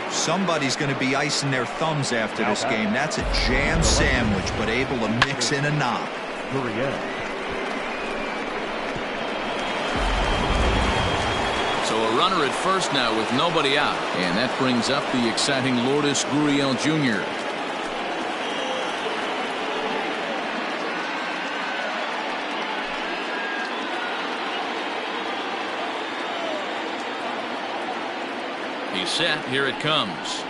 Somebody's going to be icing their thumbs after this game. That's a jam sandwich, but able to mix in a knock. So a runner at first now with nobody out. And that brings up the exciting Lourdes Gurriel Jr. He's set. Here it comes.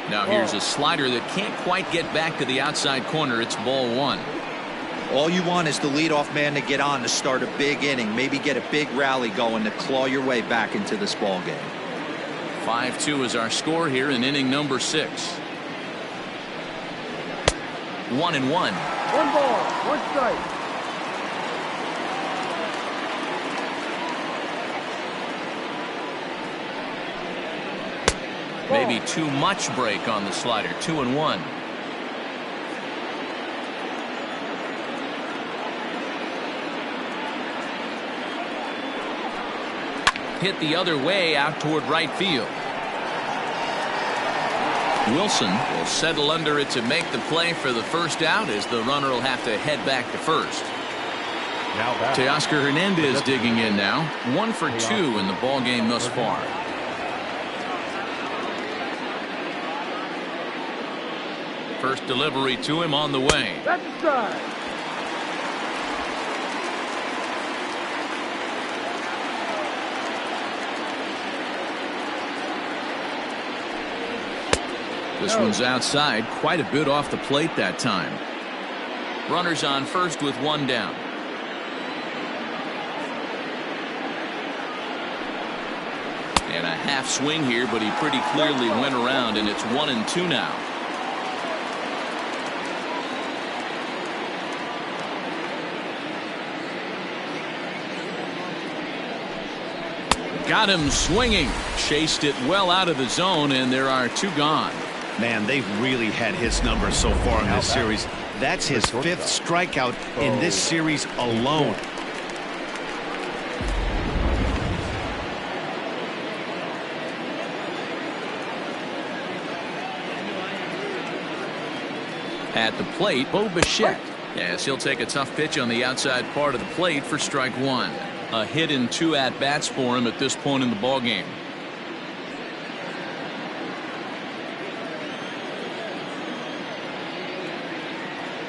Now here's a slider that can't quite get back to the outside corner. It's ball 1. All you want is the leadoff man to get on to start a big inning. Maybe get a big rally going to claw your way back into this ball game. 5-2 is our score here in inning number 6. 1-1. 1 ball, 1 strike. Maybe too much break on the slider. 2-1. Hit the other way out toward right field. Wilson will settle under it to make the play for the first out as the runner will have to head back to first. Teoscar Hernandez digging in now. 1 for 2 in the ball game thus far. First delivery to him on the way. That's a strike. This one's outside, quite a bit off the plate that time. Runners on first with 1 down. And a half swing here, but he pretty clearly went around, and it's 1-2 now. Got him swinging. Chased it well out of the zone, and there are 2 gone. Man, they've really had his number so far in this series. That's his 5th strikeout in this series alone. At the plate, Bo Bichette. Yes, he'll take a tough pitch on the outside part of the plate for strike 1. A hit in 2 at-bats for him at this point in the ballgame.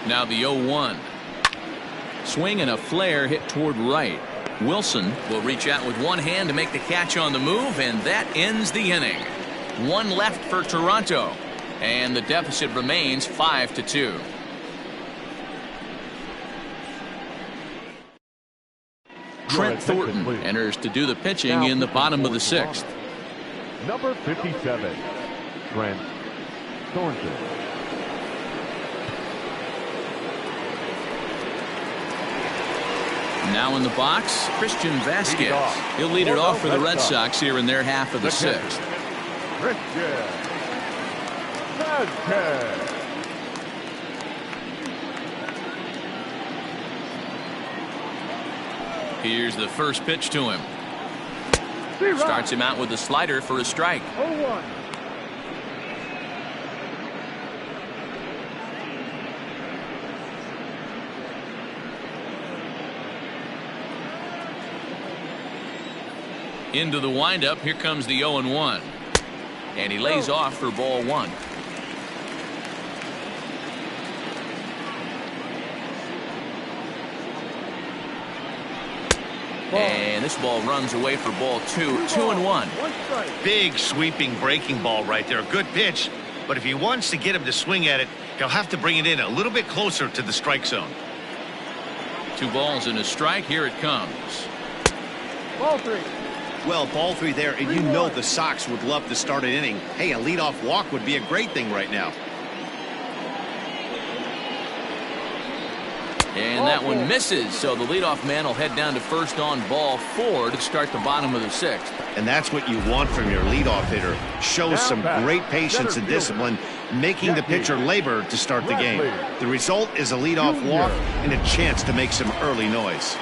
Now the 0-1. Swing and a flare hit toward right. Wilson will reach out with one hand to make the catch on the move, and that ends the inning. One left for Toronto, and the deficit remains 5-2. Trent Thornton enters to do the pitching in the bottom of the 6th. Number 57, Trent Thornton. Now in the box, Christian Vasquez. He'll lead it off for the Red Sox here in their half of the 6th. Christian Vasquez. Here's the first pitch to him. Starts him out with a slider for a strike. 0-1. Into the windup. Here comes the 0-1. And he lays off for ball 1. And this ball runs away for ball 2. 2-1. Big sweeping breaking ball right there. Good pitch. But if he wants to get him to swing at it, he'll have to bring it in a little bit closer to the strike zone. 2 balls and a strike. Here it comes. Ball 3. Well, ball 3 there, and you know the Sox would love to start an inning. Hey, a leadoff walk would be a great thing right now. And that one misses, so the leadoff man will head down to first on ball 4 to start the bottom of the 6th. And that's what you want from your leadoff hitter. Shows some great patience and discipline, making the pitcher labor to start the game. The result is a leadoff walk and a chance to make some early noise.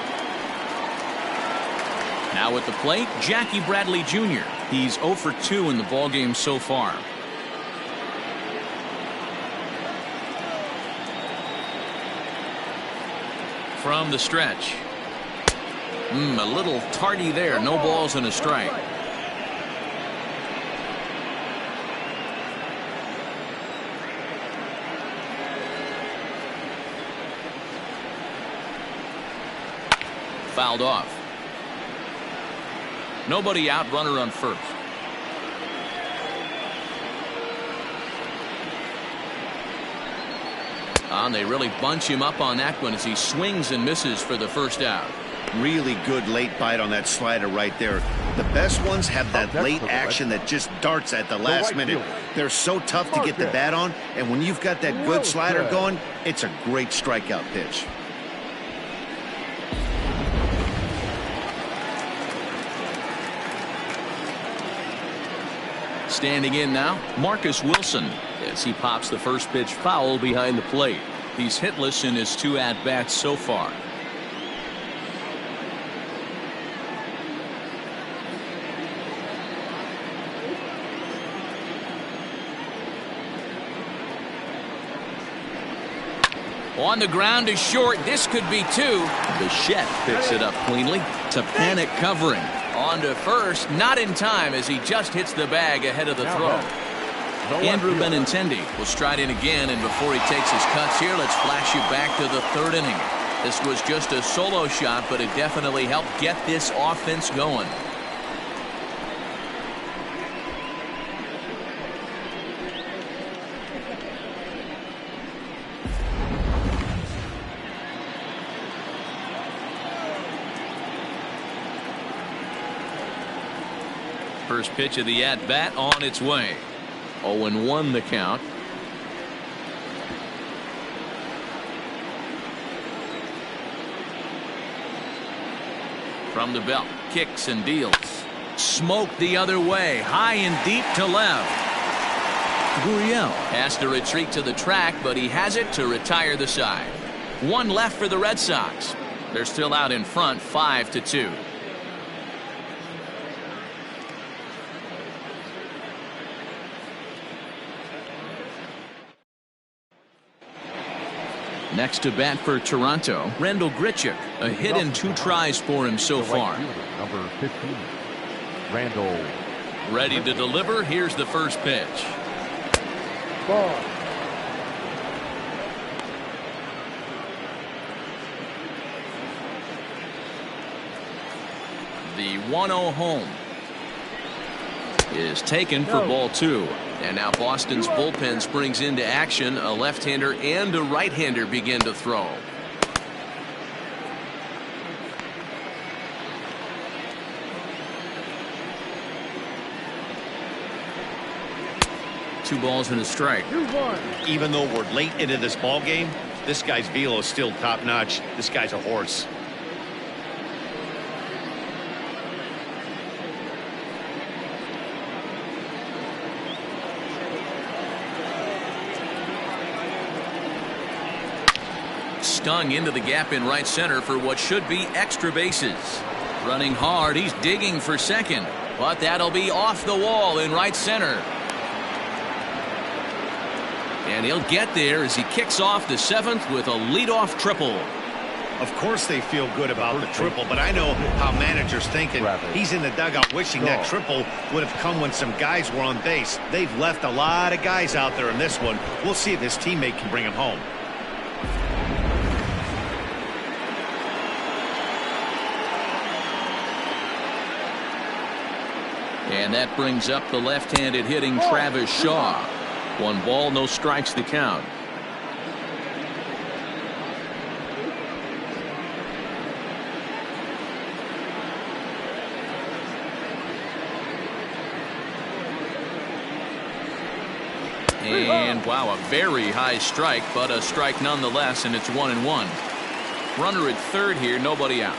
Now at the plate, Jackie Bradley Jr. He's 0 for 2 in the ballgame so far. From the stretch. A little tardy there. No balls and a strike. Fouled off. Nobody out, runner on first. And they really bunch him up on that one as he swings and misses for the first out. Really good late bite on that slider right there. The best ones have that late action that just darts at the last minute. They're so tough to get the bat on, and when you've got that good slider going, it's a great strikeout pitch. Standing in now, Marcus Wilson, as he pops the first pitch foul behind the plate. He's hitless in his 2 at-bats so far. On the ground is short. This could be 2. Bichette picks it up cleanly. It's a panic covering. On to first, not in time as he just hits the bag ahead of the throw. Andrew Benintendi will stride in again, and before he takes his cuts here, let's flash you back to the 3rd inning. This was just a solo shot, but it definitely helped get this offense going. First pitch of the at-bat on its way. 0-1 the count. From the belt, kicks and deals. Smoked the other way, high and deep to left. Gurriel has to retreat to the track, but he has it to retire the side. 1 left for the Red Sox. They're still out in front, 5-2. Next to bat for Toronto, Randall Grichuk. A hit and 2 tries for him so far. Number 15, Randall. Ready to deliver. Here's the first pitch. Ball. The 1-0 home. is taken for ball 2. And now Boston's bullpen springs into action. A left-hander and a right-hander begin to throw. Two balls and a strike. Even though we're late into this ball game, this guy's velo is still top notch. This guy's a horse. Stung into the gap in right center for what should be extra bases. Running hard, he's digging for second, but that'll be off the wall in right center. And he'll get there as he kicks off the 7th with a leadoff triple. Of course they feel good about the triple, but I know how managers thinking. He's in the dugout wishing that triple would have come when some guys were on base. They've left a lot of guys out there in this one. We'll see if his teammate can bring him home. And that brings up the left-handed hitting Travis Shaw. 1 ball, no strikes the count. And wow, a very high strike, but a strike nonetheless, and it's 1-1. Runner at third here, nobody out.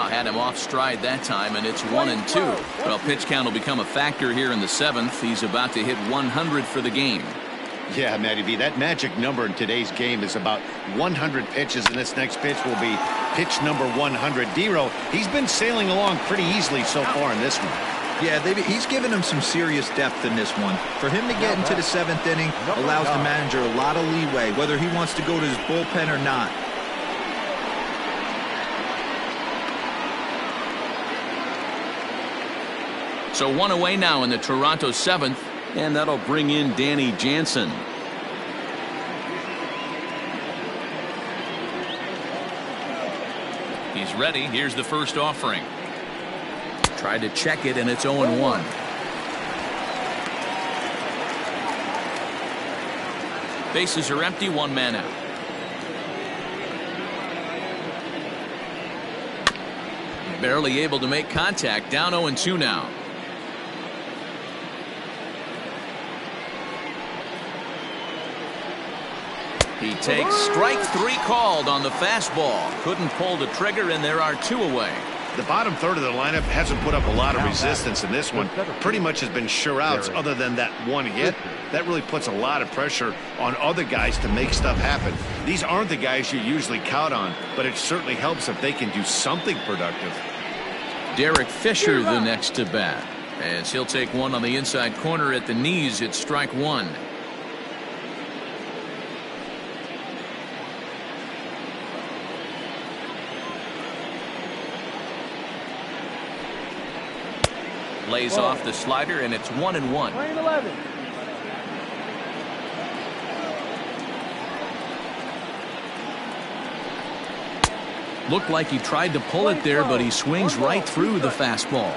Had him off stride that time, and it's 1-2. Well, pitch count will become a factor here in the 7th. He's about to hit 100 for the game. Yeah, Matty V, that magic number in today's game is about 100 pitches, and this next pitch will be pitch number 100. Dero, he's been sailing along pretty easily so far in this one. Yeah, he's given him some serious depth in this one. For him to get into the 7th inning allows the manager a lot of leeway, whether he wants to go to his bullpen or not. So 1 away now in the Toronto 7th, and that'll bring in Danny Jansen. He's ready. Here's the first offering. Tried to check it, and it's 0-1. Bases are empty, 1 man out. Barely able to make contact, down 0-2 now. He takes strike 3 called on the fastball. Couldn't pull the trigger, and there are 2 away. The bottom third of the lineup hasn't put up a lot of resistance in this one. Pretty much has been sure outs other than that 1 hit. That really puts a lot of pressure on other guys to make stuff happen. These aren't the guys you usually count on, but it certainly helps if they can do something productive. Derek Fisher the next to bat, as he'll take one on the inside corner at the knees. It's strike 1. Lays off the slider, and it's 1-1. Lane 11. Looked like he tried to pull it there, but he swings right through the fastball.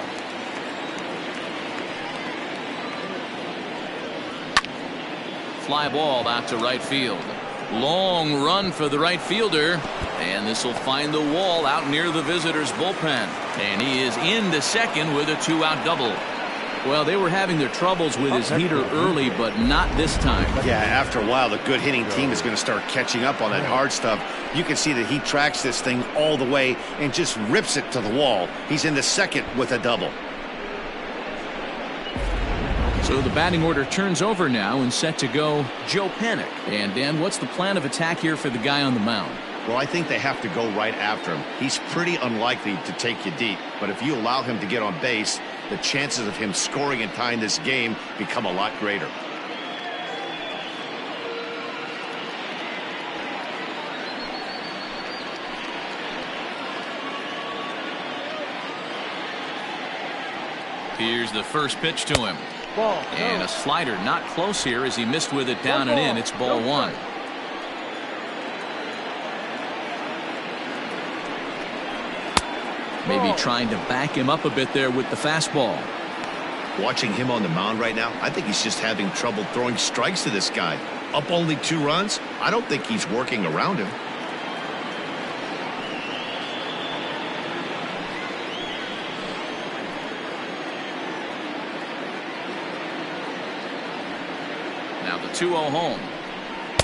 Fly ball out to right field. Long run for the right fielder, and this will find the wall out near the visitors' bullpen. And he is into second with a 2-out double. Well, they were having their troubles with his heater early, but not this time. Yeah, after a while, the good hitting team is going to start catching up on that hard stuff. You can see that he tracks this thing all the way and just rips it to the wall. He's into second with a double. So the batting order turns over now, and set to go Joe Panik. And Dan, what's the plan of attack here for the guy on the mound? Well, I think they have to go right after him. He's pretty unlikely to take you deep, but if you allow him to get on base, the chances of him scoring and tying this game become a lot greater. Here's the first pitch to him. And a slider not close here as he missed with it down and in. It's ball 1. Maybe trying to back him up a bit there with the fastball. Watching him on the mound right now, I think he's just having trouble throwing strikes to this guy. Up only 2 runs, I don't think he's working around him. Now the 2-0 home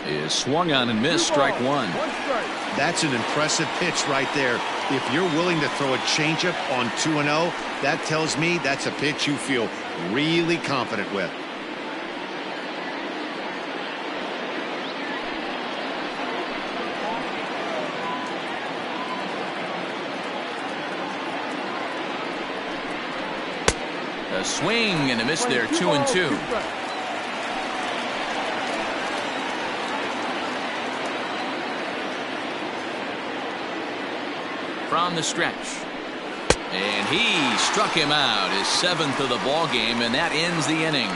is swung on and missed, strike 1. That's an impressive pitch right there. If you're willing to throw a changeup on 2-0, that tells me that's a pitch you feel really confident with. A swing and a miss there, 2-2. From the stretch, and he struck him out, his 7th of the ball game, and that ends the inning.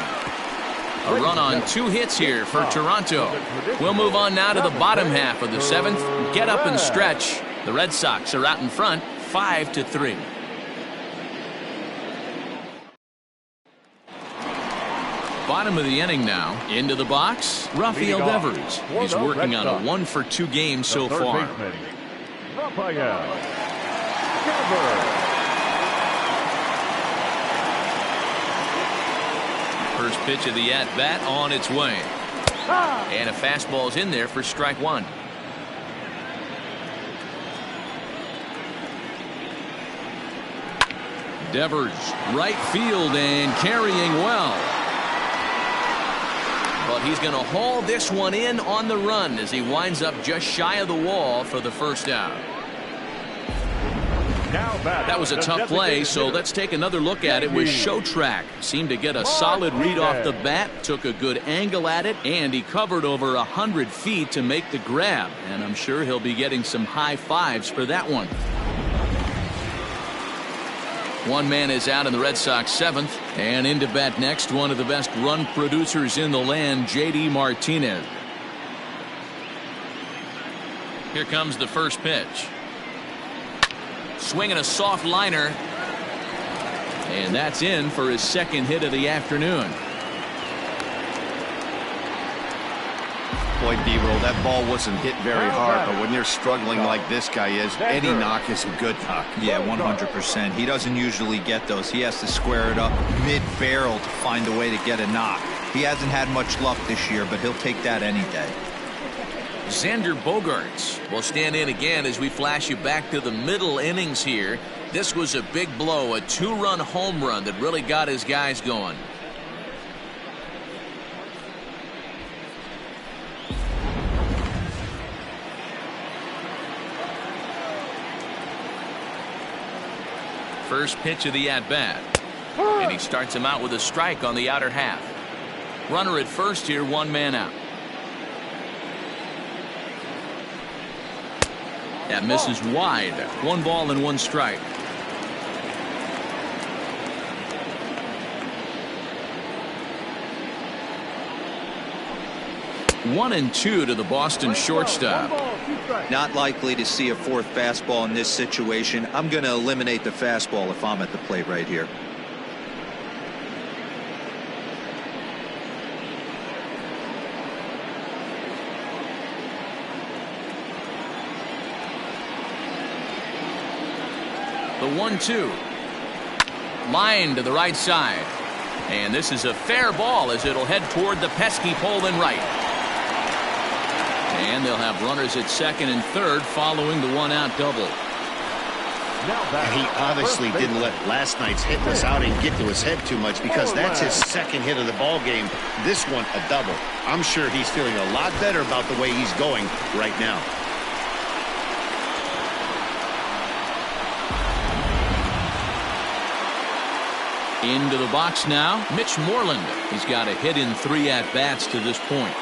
A run on 2 hits here for Toronto. We'll move on now to the bottom half of the 7th. Get up and stretch. The Red Sox are out in front, 5-3. Bottom of the inning now. Into the box, Rafael Devers. He's working on a 1-for-2 game so far. Rafael. First pitch of the at-bat on its way. And a fastball's in there for strike 1. Devers, right field and carrying well. But he's going to haul this one in on the run as he winds up just shy of the wall for the first out. That was a tough play, so let's take another look at it with Showtrack. Seemed to get a solid read off the bat, took a good angle at it, and he covered over 100 feet to make the grab. And I'm sure he'll be getting some high fives for that one. One man is out in the Red Sox 7th, and into bat next, one of the best run producers in the land, J.D. Martinez. Here comes the first pitch. Swinging a soft liner, and that's in for his 2nd hit of the afternoon. Boy, B-roll, that ball wasn't hit very hard, but when you're struggling like this guy is, any knock is a good knock. Yeah, 100%. He doesn't usually get those. He has to square it up mid-barrel to find a way to get a knock. He hasn't had much luck this year, but he'll take that any day. Xander Bogaerts will stand in again as we flash you back to the middle innings here. This was a big blow, a 2-run home run that really got his guys going. First pitch of the at-bat, and he starts him out with a strike on the outer half. Runner at first here, 1 man out. That misses wide. 1 ball and 1 strike. One and 2 to the Boston shortstop. Not likely to see a 4th fastball in this situation. I'm going to eliminate the fastball if I'm at the plate right here. The 1-2. Line to the right side. And this is a fair ball as it'll head toward the pesky pole in right. And they'll have runners at 2nd and 3rd following the 1-out double. He obviously didn't let last night's hitless outing get to his head too much, because that's his 2nd hit of the ball game. This one a double. I'm sure he's feeling a lot better about the way he's going right now. Into the box now, Mitch Moreland. He's got a hit in 3 at-bats to this point.